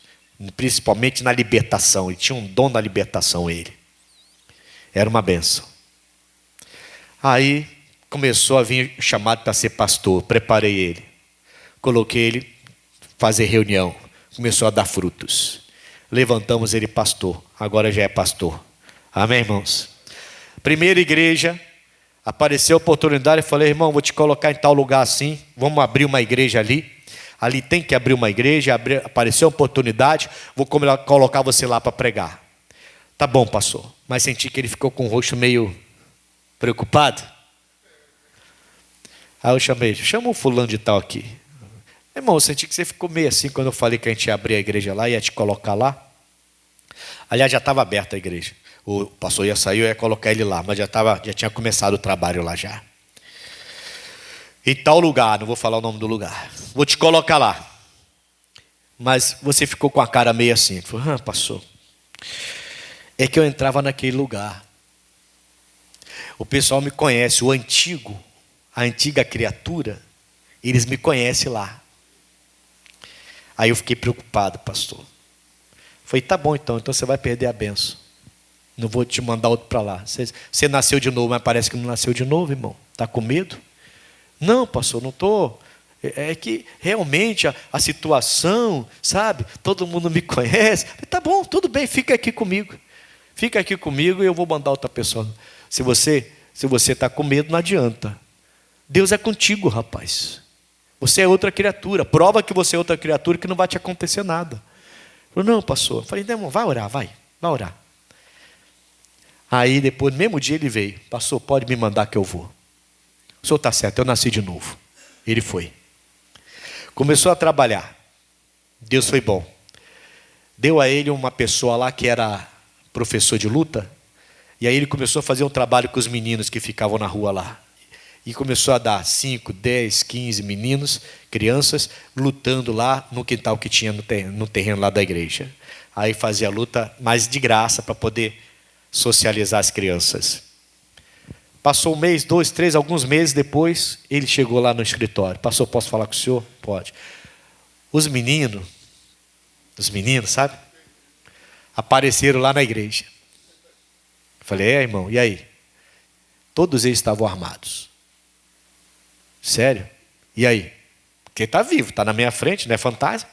principalmente na libertação. Ele tinha um dom na libertação, ele. Era uma bênção. Aí começou a vir chamado para ser pastor. Preparei ele. Coloquei ele fazer reunião. Começou a dar frutos. Levantamos ele pastor. Agora já é pastor. Amém, irmãos? Primeira igreja, apareceu a oportunidade, eu falei, irmão, vou te colocar em tal lugar assim, vamos abrir uma igreja ali. Ali tem que abrir uma igreja, apareceu a oportunidade, vou colocar você lá para pregar. Tá bom, pastor. Mas senti que ele ficou com o rosto meio preocupado. Aí eu chamei, chama um fulano de tal aqui. Irmão, eu senti que você ficou meio assim quando eu falei que a gente ia abrir a igreja lá, ia te colocar lá. Aliás, já estava aberta a igreja. O pastor ia sair, eu ia colocar ele lá, mas já tinha começado o trabalho lá já. Em tal lugar, não vou falar o nome do lugar. Vou te colocar lá. Mas você ficou com a cara meio assim. Ele falou, pastor, é que eu entrava naquele lugar. O pessoal me conhece, o antigo, a antiga criatura, eles me conhecem lá. Aí eu fiquei preocupado, pastor. Falei, tá bom então você vai perder a bênção. Não vou te mandar outro para lá. Você nasceu de novo, mas parece que não nasceu de novo, irmão. Está com medo? Não, pastor, não estou. É que realmente a situação, sabe? Todo mundo me conhece. Tá bom, tudo bem, fica aqui comigo. Fica aqui comigo e eu vou mandar outra pessoa. Se você está com medo, não adianta. Deus é contigo, rapaz. Você é outra criatura. Prova que você é outra criatura que não vai te acontecer nada. Falei, não, pastor. Falei, não, vai orar, vai orar. Aí depois, no mesmo dia ele veio. Pastor, pode me mandar que eu vou. O senhor está certo, eu nasci de novo. Ele foi. Começou a trabalhar. Deus foi bom. Deu a ele uma pessoa lá que era professor de luta. E aí ele começou a fazer um trabalho com os meninos que ficavam na rua lá. E começou a dar 5, 10, 15 meninos, crianças, lutando lá no quintal que tinha no terreno lá da igreja. Aí fazia a luta, mas de graça, para poder socializar as crianças. Passou um mês, 2, 3, alguns meses depois, ele chegou lá no escritório. Pastor, posso falar com o senhor? Pode. Os meninos, sabe? Apareceram lá na igreja. Falei, irmão, e aí? Todos eles estavam armados. Sério? E aí? Porque está vivo, está na minha frente, não é fantasma?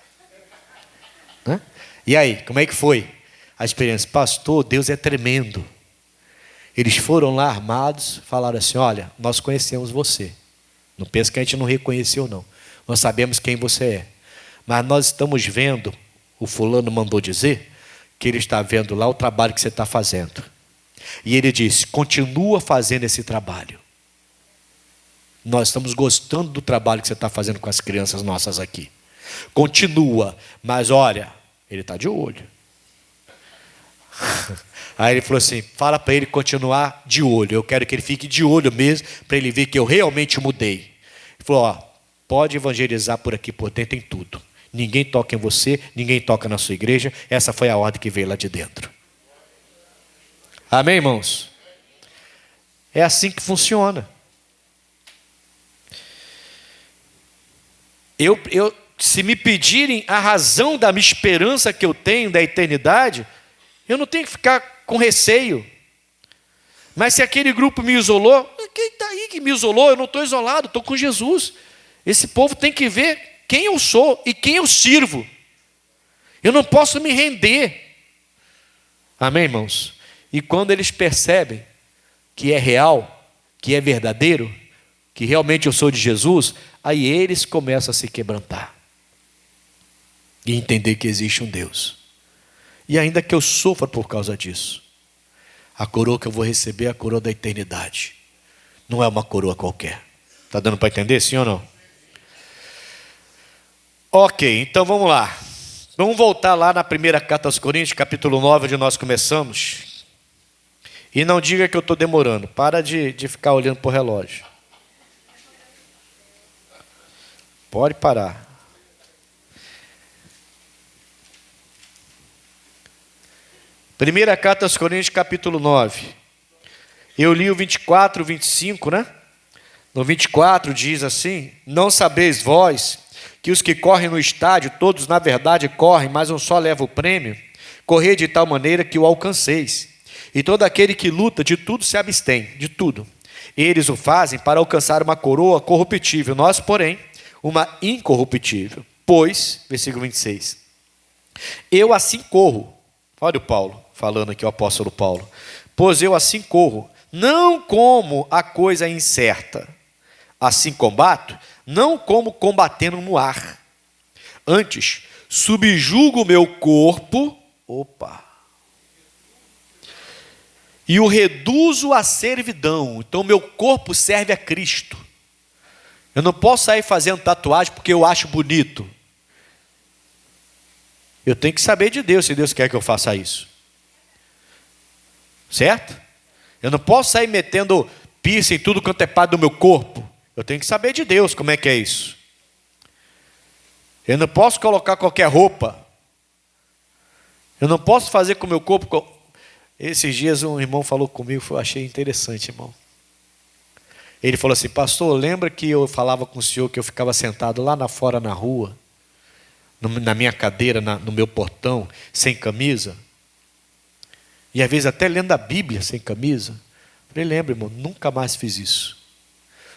Hã? E aí, como é que foi a experiência? Pastor, Deus é tremendo. Eles foram lá armados, falaram assim, olha, nós conhecemos você. Não pensa que a gente não reconheceu, não. Nós sabemos quem você é. Mas nós estamos vendo, o fulano mandou dizer, que ele está vendo lá o trabalho que você está fazendo. E ele disse, continua fazendo esse trabalho. Nós estamos gostando do trabalho que você está fazendo com as crianças nossas aqui. Continua, mas olha, ele está de olho. Aí ele falou assim, fala para ele continuar de olho. Eu quero que ele fique de olho mesmo, para ele ver que eu realmente mudei. Ele falou, pode evangelizar por aqui, por dentro, tem tudo. Ninguém toca em você, ninguém toca na sua igreja. Essa foi a ordem que veio lá de dentro. Amém, irmãos? É assim que funciona. Se me pedirem a razão da minha esperança que eu tenho da eternidade, eu não tenho que ficar com receio. Mas se aquele grupo me isolou, quem está aí que me isolou? Eu não estou isolado, estou com Jesus. Esse povo tem que ver quem eu sou e quem eu sirvo. Eu não posso me render. Amém, irmãos? E quando eles percebem que é real, que é verdadeiro, que realmente eu sou de Jesus, aí eles começam a se quebrantar e entender que existe um Deus. E ainda que eu sofra por causa disso, a coroa que eu vou receber é a coroa da eternidade. Não é uma coroa qualquer. Está dando para entender, sim ou não? Ok, então vamos lá. Vamos voltar lá na primeira carta aos Coríntios, capítulo 9, onde nós começamos. E não diga que eu estou demorando. Para de ficar olhando para o relógio. Pode parar. Primeira carta aos Coríntios, capítulo 9. Eu li o 24, 25, né? No 24 diz assim, não sabeis vós que os que correm no estádio, todos na verdade correm, mas um só leva o prêmio? Correi de tal maneira que o alcanceis. E todo aquele que luta, de tudo se abstém, de tudo. Eles o fazem para alcançar uma coroa corruptível, nós, porém, uma incorruptível. Pois, versículo 26, eu assim corro. Olha o Paulo, falando aqui, o apóstolo Paulo. Pois eu assim corro, não como a coisa incerta. Assim combato, não como combatendo no ar. Antes, subjugo o meu corpo, e o reduzo à servidão. Então, meu corpo serve a Cristo. Eu não posso sair fazendo tatuagem porque eu acho bonito. Eu tenho que saber de Deus, se Deus quer que eu faça isso. Certo? Eu não posso sair metendo piercing em tudo quanto é parte do meu corpo. Eu tenho que saber de Deus como é que é isso. Eu não posso colocar qualquer roupa. Eu não posso fazer com o meu corpo. Esses dias um irmão falou comigo, eu achei interessante, irmão. Ele falou assim, pastor, lembra que eu falava com o senhor que eu ficava sentado lá na fora na rua, na minha cadeira, no meu portão, sem camisa? E às vezes até lendo a Bíblia sem camisa. Eu falei, lembra, irmão, nunca mais fiz isso.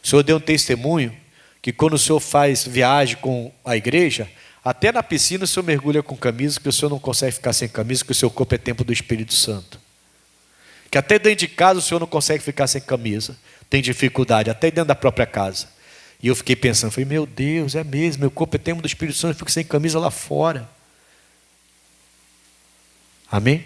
O senhor deu um testemunho que quando o senhor faz viagem com a igreja, até na piscina o senhor mergulha com camisa, que o senhor não consegue ficar sem camisa, que o seu corpo é templo do Espírito Santo. Que até dentro de casa o senhor não consegue ficar sem camisa, tem dificuldade, até dentro da própria casa. E eu fiquei pensando, falei, meu Deus, é mesmo, meu corpo é templo do Espírito Santo, eu fico sem camisa lá fora. Amém?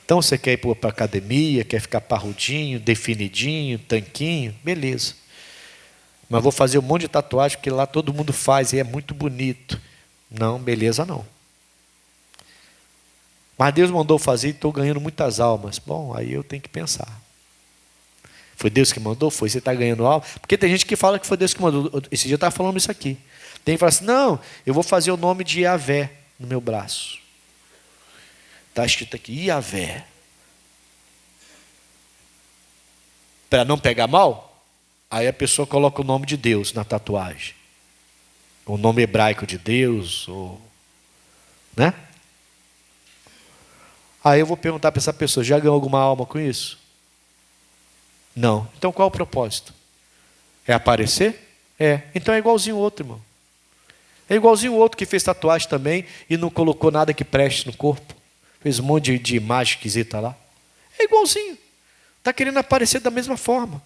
Então você quer ir para a academia, quer ficar parrudinho, definidinho, tanquinho, beleza. Mas vou fazer um monte de tatuagem, porque lá todo mundo faz e é muito bonito. Não, beleza não. Mas Deus mandou fazer e estou ganhando muitas almas. Bom, aí eu tenho que pensar. Foi Deus que mandou? Foi, você está ganhando alma? Porque tem gente que fala que foi Deus que mandou. Esse dia eu estava falando isso aqui. Tem que falar assim, não, eu vou fazer o nome de Yahvé no meu braço. Está escrito aqui, Yahvé. Para não pegar mal, aí a pessoa coloca o nome de Deus na tatuagem. O nome hebraico de Deus, ou, né? Aí eu vou perguntar para essa pessoa, já ganhou alguma alma com isso? Não. Então qual é o propósito? É aparecer? É. Então é igualzinho o outro, irmão. É igualzinho o outro que fez tatuagem também e não colocou nada que preste no corpo. Fez um monte de imagem esquisita lá. É igualzinho. Está querendo aparecer da mesma forma.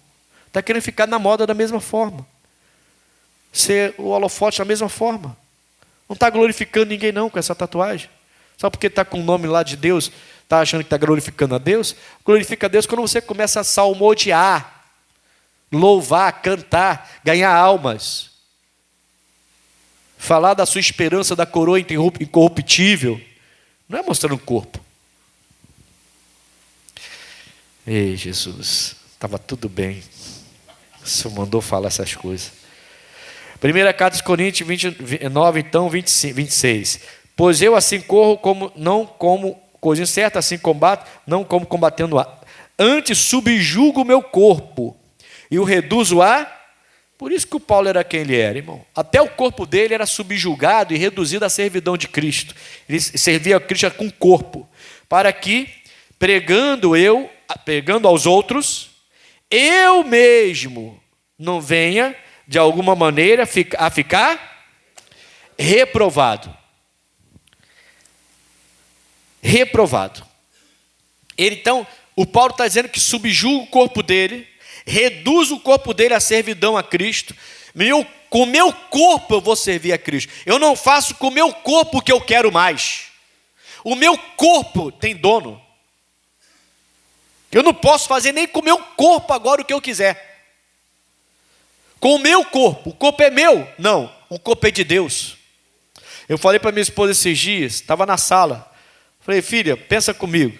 Está querendo ficar na moda da mesma forma. Ser o holofote da mesma forma. Não está glorificando ninguém não com essa tatuagem. Só porque está com o nome lá de Deus, está achando que está glorificando a Deus? Glorifica a Deus quando você começa a salmodiar, louvar, cantar, ganhar almas. Falar da sua esperança da coroa incorruptível. Não é mostrando o corpo. Ei, Jesus, estava tudo bem. O Senhor mandou falar essas coisas. Primeira carta aos Coríntios 29, então, 26. Pois eu assim corro, não como coisa incerta, assim combato, não como combatendo antes subjugo o meu corpo e o reduzo a... Por isso que o Paulo era quem ele era, irmão. Até o corpo dele era subjugado e reduzido à servidão de Cristo. Ele servia a Cristo com o corpo. Para que, pregando aos outros, eu mesmo não venha, de alguma maneira, a ficar reprovado. Reprovado. Então, o Paulo está dizendo que subjuga o corpo dele, reduz o corpo dele à servidão a Cristo. Com o meu corpo eu vou servir a Cristo. Eu não faço com o meu corpo o que eu quero mais. O meu corpo tem dono. Eu não posso fazer nem com o meu corpo agora o que eu quiser. Com o meu corpo. O corpo é meu? Não, o corpo é de Deus. Eu falei para minha esposa esses dias, estava na sala. Falei, filha, pensa comigo.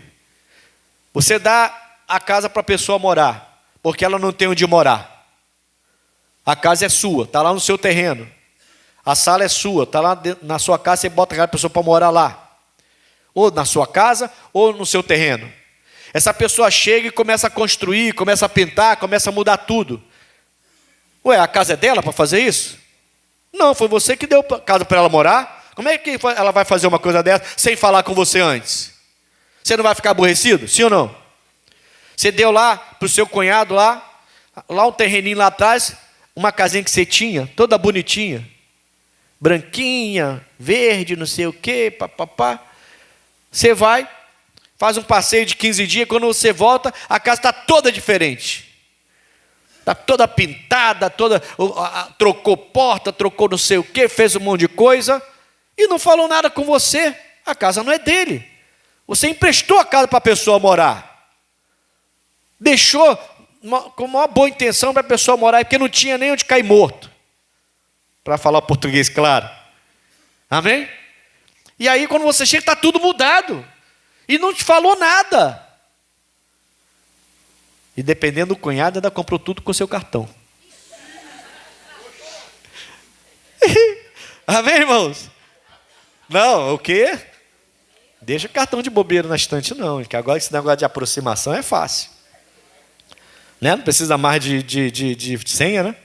Você dá a casa para a pessoa morar, porque ela não tem onde morar. A casa é sua, está lá no seu terreno. A sala é sua, está lá na sua casa, você bota aquela pessoa para morar lá. Ou na sua casa, ou no seu terreno. Essa pessoa chega e começa a construir, começa a pintar, começa a mudar tudo. Ué, a casa é dela para fazer isso? Não, foi você que deu a casa para ela morar. Como é que ela vai fazer uma coisa dessa sem falar com você antes? Você não vai ficar aborrecido? Sim ou não? Você deu lá para o seu cunhado lá um terreninho lá atrás, uma casinha que você tinha, toda bonitinha, branquinha, verde, não sei o quê, papapá. Você vai, faz um passeio de 15 dias, quando você volta, a casa está toda diferente. Está toda pintada, trocou porta, trocou não sei o quê, fez um monte de coisa, e não falou nada com você. A casa não é dele. Você emprestou a casa para a pessoa morar. Deixou com uma boa intenção para a pessoa morar, porque não tinha nem onde cair morto. Para falar português claro. Amém? E aí quando você chega, está tudo mudado. E não te falou nada. E dependendo do cunhado, ainda comprou tudo com seu cartão. Amém, irmãos? Não, o quê? Deixa o cartão de bobeira na estante não, que agora esse negócio de aproximação é fácil. Né? Não precisa mais de senha, né?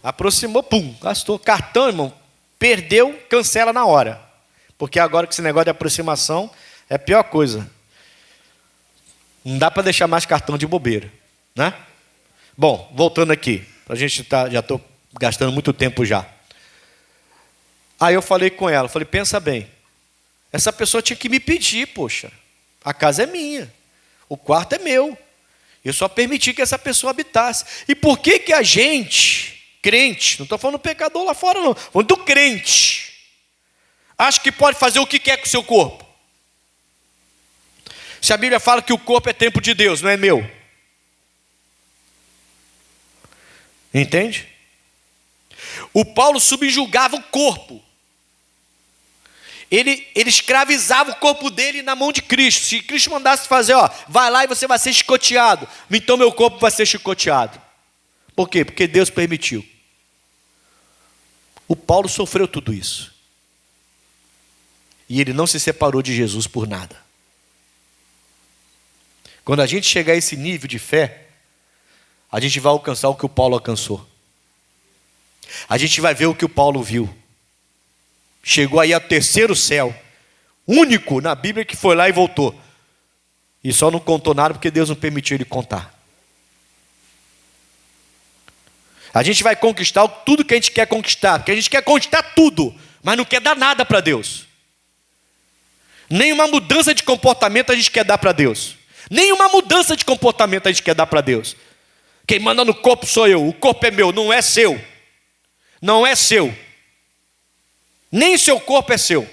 Aproximou, pum, gastou. Cartão, irmão, perdeu, cancela na hora. Porque agora que esse negócio de aproximação é a pior coisa. Não dá para deixar mais cartão de bobeira, né? Bom, voltando aqui. Já estou gastando muito tempo já. Aí eu falei com ela, falei, pensa bem, essa pessoa tinha que me pedir, poxa, a casa é minha, o quarto é meu, eu só permiti que essa pessoa habitasse. E por que que a gente, crente, não estou falando pecador lá fora não, falando do crente, acha que pode fazer o que quer com o seu corpo? Se a Bíblia fala que o corpo é templo de Deus, não é meu. Entende? O Paulo subjugava o corpo. Ele escravizava o corpo dele na mão de Cristo. Se Cristo mandasse fazer, vai lá e você vai ser chicoteado, então meu corpo vai ser chicoteado. Por quê? Porque Deus permitiu. O Paulo sofreu tudo isso. E ele não se separou de Jesus por nada. Quando a gente chegar a esse nível de fé, a gente vai alcançar o que o Paulo alcançou. A gente vai ver o que o Paulo viu. Chegou aí ao terceiro céu, único na Bíblia que foi lá e voltou. E só não contou nada porque Deus não permitiu ele contar. A gente vai conquistar tudo que a gente quer conquistar, porque a gente quer conquistar tudo, mas não quer dar nada para Deus. Nenhuma mudança de comportamento a gente quer dar para Deus. Nenhuma mudança de comportamento a gente quer dar para Deus. Quem manda no corpo sou eu, o corpo é meu, não é seu. Não é seu. Nem seu corpo é seu.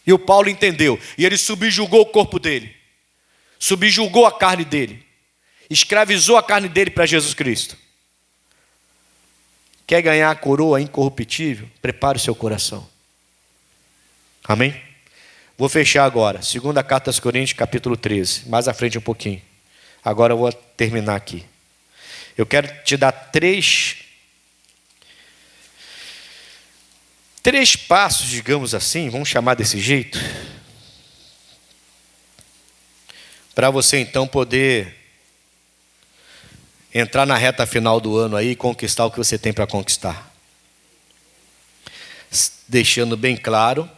E o Paulo entendeu, e ele subjugou o corpo dele. Subjugou a carne dele. Escravizou a carne dele para Jesus Cristo. Quer ganhar a coroa incorruptível? Prepare o seu coração. Amém? Vou fechar agora. Segunda carta aos Coríntios, capítulo 13. Mais à frente um pouquinho. Agora eu vou terminar aqui. Eu quero te dar três passos, digamos assim, vamos chamar desse jeito, para você então poder entrar na reta final do ano aí e conquistar o que você tem para conquistar. Deixando bem claro,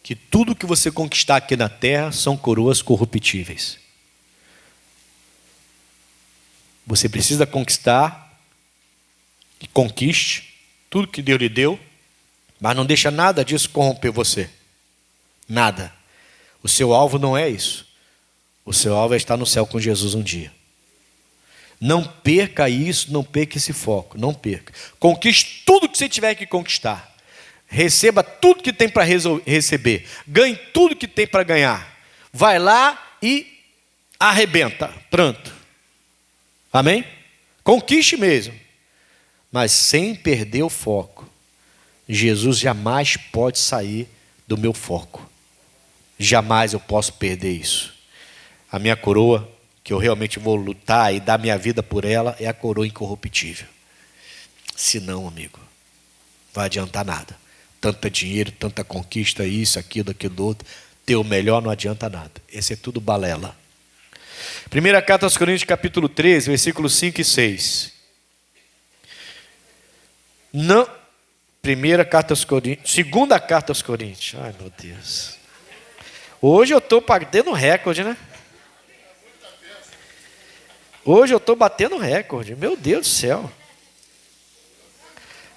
que tudo que você conquistar aqui na terra são coroas corruptíveis. Você precisa conquistar e conquiste tudo que Deus lhe deu, mas não deixa nada disso corromper você. Nada. O seu alvo não é isso. O seu alvo é estar no céu com Jesus um dia. Não perca isso, não perca esse foco, não perca. Conquiste tudo que você tiver que conquistar. Receba tudo que tem para receber. Ganhe tudo que tem para ganhar. Vai lá e arrebenta. Pronto. Amém? Conquiste mesmo. Mas sem perder o foco. Jesus jamais pode sair do meu foco. Jamais eu posso perder isso. A minha coroa, que eu realmente vou lutar e dar minha vida por ela, é a coroa incorruptível. Se não, amigo, não vai adiantar nada. Tanta dinheiro, tanta conquista, isso, aquilo outro. Ter o melhor não adianta nada. Esse é tudo balela. Primeira carta aos Coríntios, capítulo 13, versículos 5 e 6. Não, primeira carta aos Coríntios, segunda carta aos Coríntios. Ai, meu Deus. Hoje eu estou batendo recorde, né? Hoje eu estou batendo recorde. Meu Deus do céu.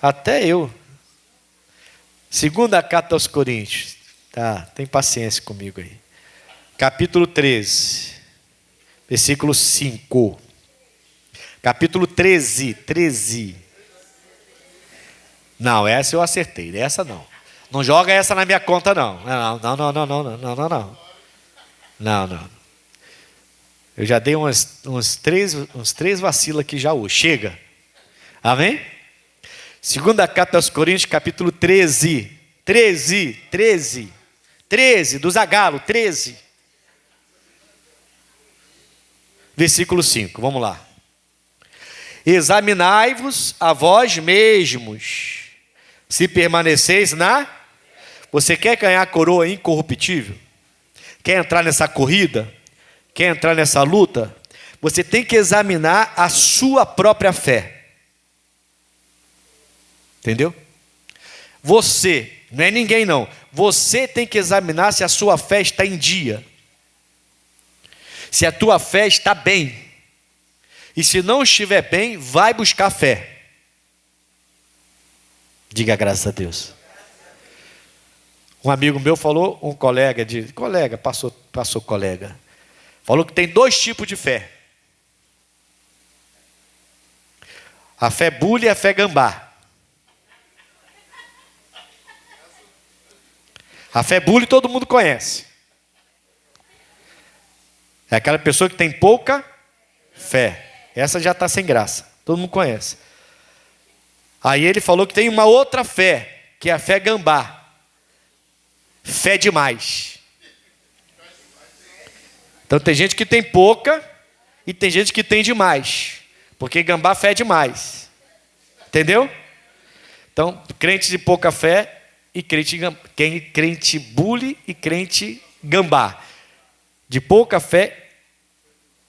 Até eu. Segunda carta aos Coríntios. Tá, tem paciência comigo aí. Capítulo 13, versículo 5. Capítulo 13. Não, essa eu acertei, essa não. Não joga essa na minha conta, não. Não. Eu já dei uns três vacilos aqui já hoje. Chega. Amém? Segunda carta aos Coríntios, capítulo 13, do Zagalo, 13. Versículo 5, vamos lá. Examinai-vos a vós mesmos, se permaneceis na... Você quer ganhar a coroa incorruptível? Quer entrar nessa corrida? Quer entrar nessa luta? Você tem que examinar a sua própria fé. Entendeu? Você, não é ninguém não. Você tem que examinar se a sua fé está em dia. Se a tua fé está bem. E se não estiver bem, vai buscar fé. Diga graças a Deus. Um amigo meu falou, um colega, passou colega, falou que tem 2 tipos de fé. A fé bule e a fé gambá. A fé bule todo mundo conhece. É aquela pessoa que tem pouca fé. Essa já está sem graça. Todo mundo conhece. Aí ele falou que tem uma outra fé, que é a fé gambá. Fé demais. Então tem gente que tem pouca e tem gente que tem demais. Porque gambá fé é demais. Entendeu? Então, crente de pouca fé e crente bule e crente gambá. De pouca fé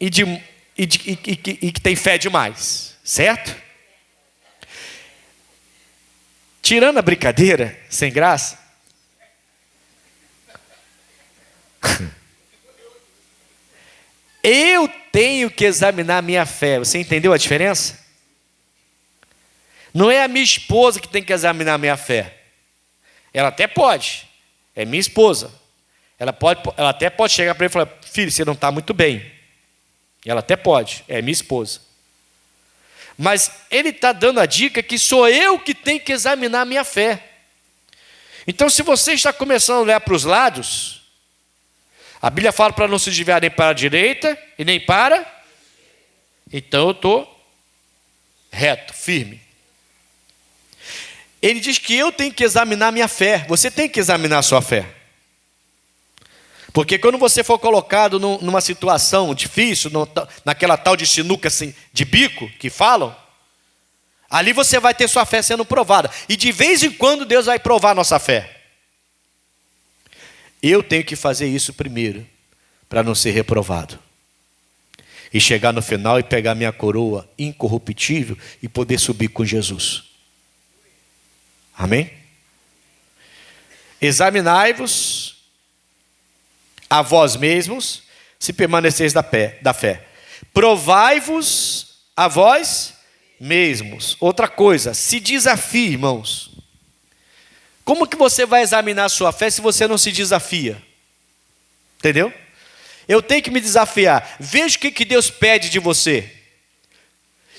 e que tem fé demais. Certo? Tirando a brincadeira, sem graça, eu tenho que examinar a minha fé. Você entendeu a diferença? Não é a minha esposa que tem que examinar a minha fé. Ela até pode. É minha esposa. Ela até pode chegar para ele e falar: filho, você não está muito bem. Ela até pode. É minha esposa. Mas ele está dando a dica que sou eu que tenho que examinar a minha fé. Então, se você está começando a olhar para os lados, a Bíblia fala para não se desviar nem para a direita e nem para. Então eu estou reto, firme. Ele diz que eu tenho que examinar a minha fé. Você tem que examinar a sua fé. Porque quando você for colocado numa situação difícil, naquela tal de sinuca assim, de bico que falam, ali você vai ter sua fé sendo provada. E de vez em quando Deus vai provar a nossa fé. Eu tenho que fazer isso primeiro, para não ser reprovado. E chegar no final e pegar minha coroa incorruptível e poder subir com Jesus. Amém? Examinai-vos a vós mesmos, se permaneceis da fé. Provai-vos a vós mesmos. Outra coisa, se desafie, irmãos. Como que você vai examinar a sua fé se você não se desafia? Entendeu? Eu tenho que me desafiar. Veja o que Deus pede de você.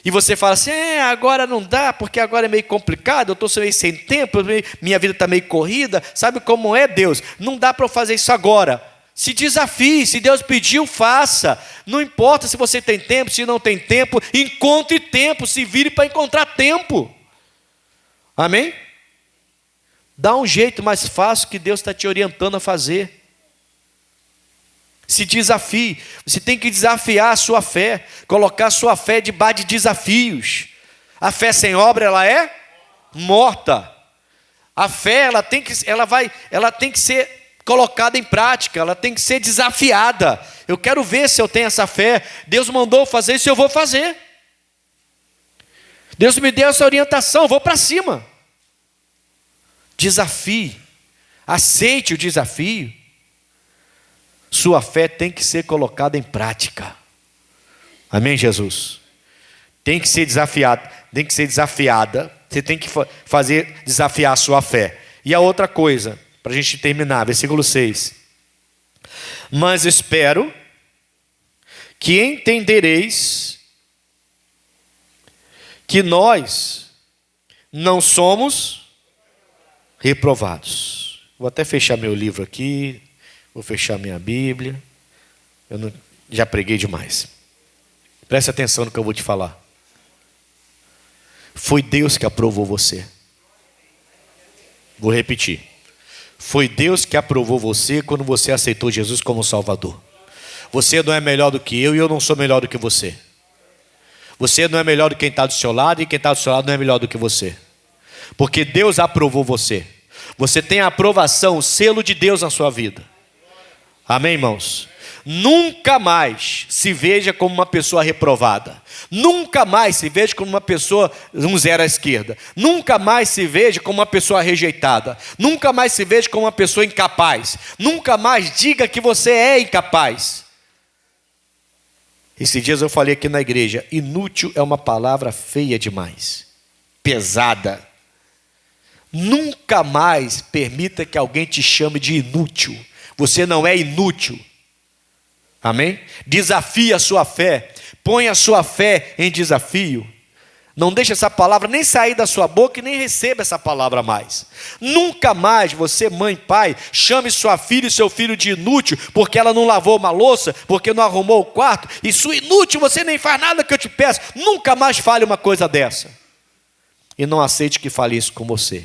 E você fala assim: agora não dá, porque agora é meio complicado, eu estou meio sem tempo, minha vida está meio corrida. Sabe como é, Deus? Não dá para eu fazer isso agora. Se desafie, se Deus pediu, faça. Não importa se você tem tempo, se não tem tempo, encontre tempo, se vire para encontrar tempo. Amém? Dá um jeito mais fácil que Deus está te orientando a fazer. Se desafie. Você tem que desafiar a sua fé, colocar a sua fé debaixo de desafios. A fé sem obra, ela é morta. A fé, ela tem que ser colocada em prática, ela tem que ser desafiada. Eu quero ver se eu tenho essa fé. Deus mandou fazer isso, eu vou fazer. Deus me deu essa orientação, eu vou para cima. Desafie, aceite o desafio. Sua fé tem que ser colocada em prática. Amém, Jesus? Tem que ser desafiada, Você tem que desafiar a sua fé. E a outra coisa, para a gente terminar, versículo 6. Mas espero que entendereis que nós não somos reprovados. Vou até fechar meu livro aqui, vou fechar minha Bíblia. Já preguei demais. Preste atenção no que eu vou te falar. Foi Deus que aprovou você. Vou repetir. Foi Deus que aprovou você quando você aceitou Jesus como Salvador. Você não é melhor do que eu e eu não sou melhor do que você. Você não é melhor do que quem está do seu lado e quem está do seu lado não é melhor do que você. Porque Deus aprovou você. Você tem a aprovação, o selo de Deus na sua vida. Amém, irmãos? Nunca mais se veja como uma pessoa reprovada. Nunca mais se veja como uma pessoa, um zero à esquerda. Nunca mais se veja como uma pessoa rejeitada. Nunca mais se veja como uma pessoa incapaz. Nunca mais diga que você é incapaz. Esses dias eu falei aqui na igreja, inútil é uma palavra feia demais, pesada. Nunca mais permita que alguém te chame de inútil. Você não é inútil. Amém? Desafie a sua fé. Põe a sua fé em desafio. Não deixe essa palavra nem sair da sua boca e nem receba essa palavra mais. Nunca mais você, mãe, pai, chame sua filha e seu filho de inútil porque ela não lavou uma louça, porque não arrumou o quarto. Isso é inútil, você nem faz nada que eu te peço. Nunca mais fale uma coisa dessa. E não aceite que fale isso com você.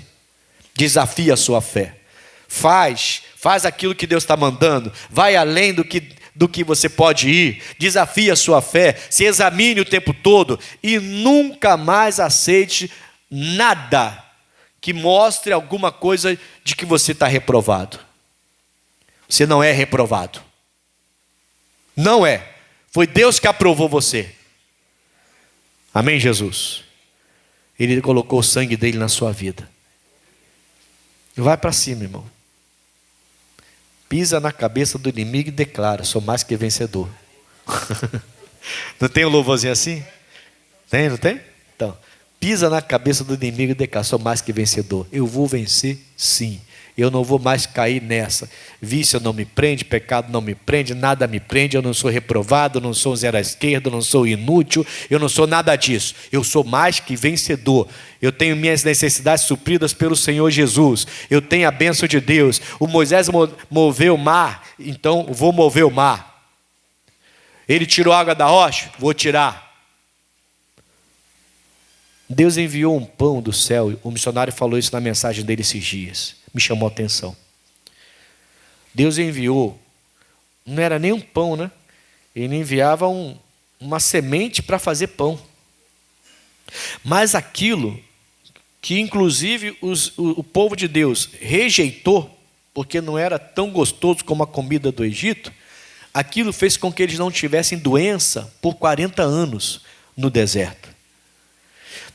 Desafie a sua fé. Faz aquilo que Deus está mandando. Vai além do que você pode ir. Desafie a sua fé. Se examine o tempo todo. E nunca mais aceite nada que mostre alguma coisa de que você está reprovado. Você não é reprovado. Não é. Foi Deus que aprovou você. Amém, Jesus? Ele colocou o sangue dele na sua vida. Vai para cima, irmão. Pisa na cabeça do inimigo e declara: sou mais que vencedor. Não tem um louvorzinho assim? Tem, não tem? Então, pisa na cabeça do inimigo e declara: sou mais que vencedor. Eu vou vencer, sim. Eu não vou mais cair nessa. Vício não me prende, pecado não me prende, nada me prende. Eu não sou reprovado, não sou um zero à esquerda, não sou inútil, eu não sou nada disso. Eu sou mais que vencedor. Eu tenho minhas necessidades supridas pelo Senhor Jesus. Eu tenho a bênção de Deus. O Moisés moveu o mar, então vou mover o mar. Ele tirou a água da rocha, vou tirar. Deus enviou um pão do céu. O missionário falou isso na mensagem dele esses dias. Me chamou a atenção. Deus enviou, não era nem um pão, né? Ele enviava uma semente para fazer pão. Mas aquilo que inclusive o povo de Deus rejeitou, porque não era tão gostoso como a comida do Egito, aquilo fez com que eles não tivessem doença por 40 anos no deserto.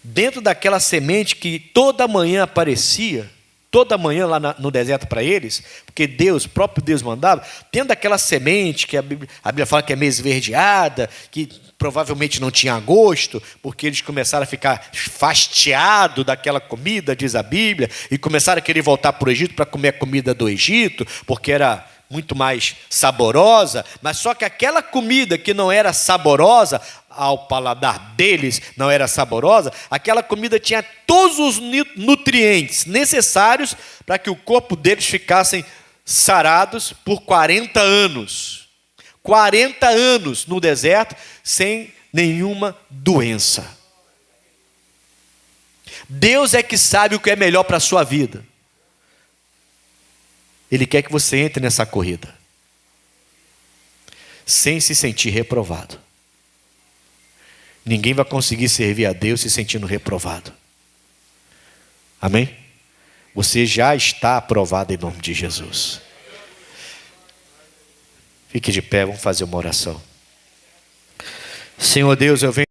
Dentro daquela semente que toda manhã aparecia, toda manhã lá no deserto para eles, porque Deus, próprio Deus mandava, tendo aquela semente que a Bíblia fala que é meio esverdeada, que provavelmente não tinha gosto, porque eles começaram a ficar fastiados daquela comida, diz a Bíblia, e começaram a querer voltar para o Egito para comer a comida do Egito, porque era muito mais saborosa. Mas só que aquela comida que não era saborosa, ao paladar deles não era saborosa, aquela comida tinha todos os nutrientes necessários para que o corpo deles ficassem sarados por 40 anos. 40 anos no deserto sem nenhuma doença. Deus é que sabe o que é melhor para a sua vida. Ele quer que você entre nessa corrida sem se sentir reprovado. Ninguém vai conseguir servir a Deus se sentindo reprovado. Amém? Você já está aprovado em nome de Jesus. Fique de pé, vamos fazer uma oração. Senhor Deus, eu venho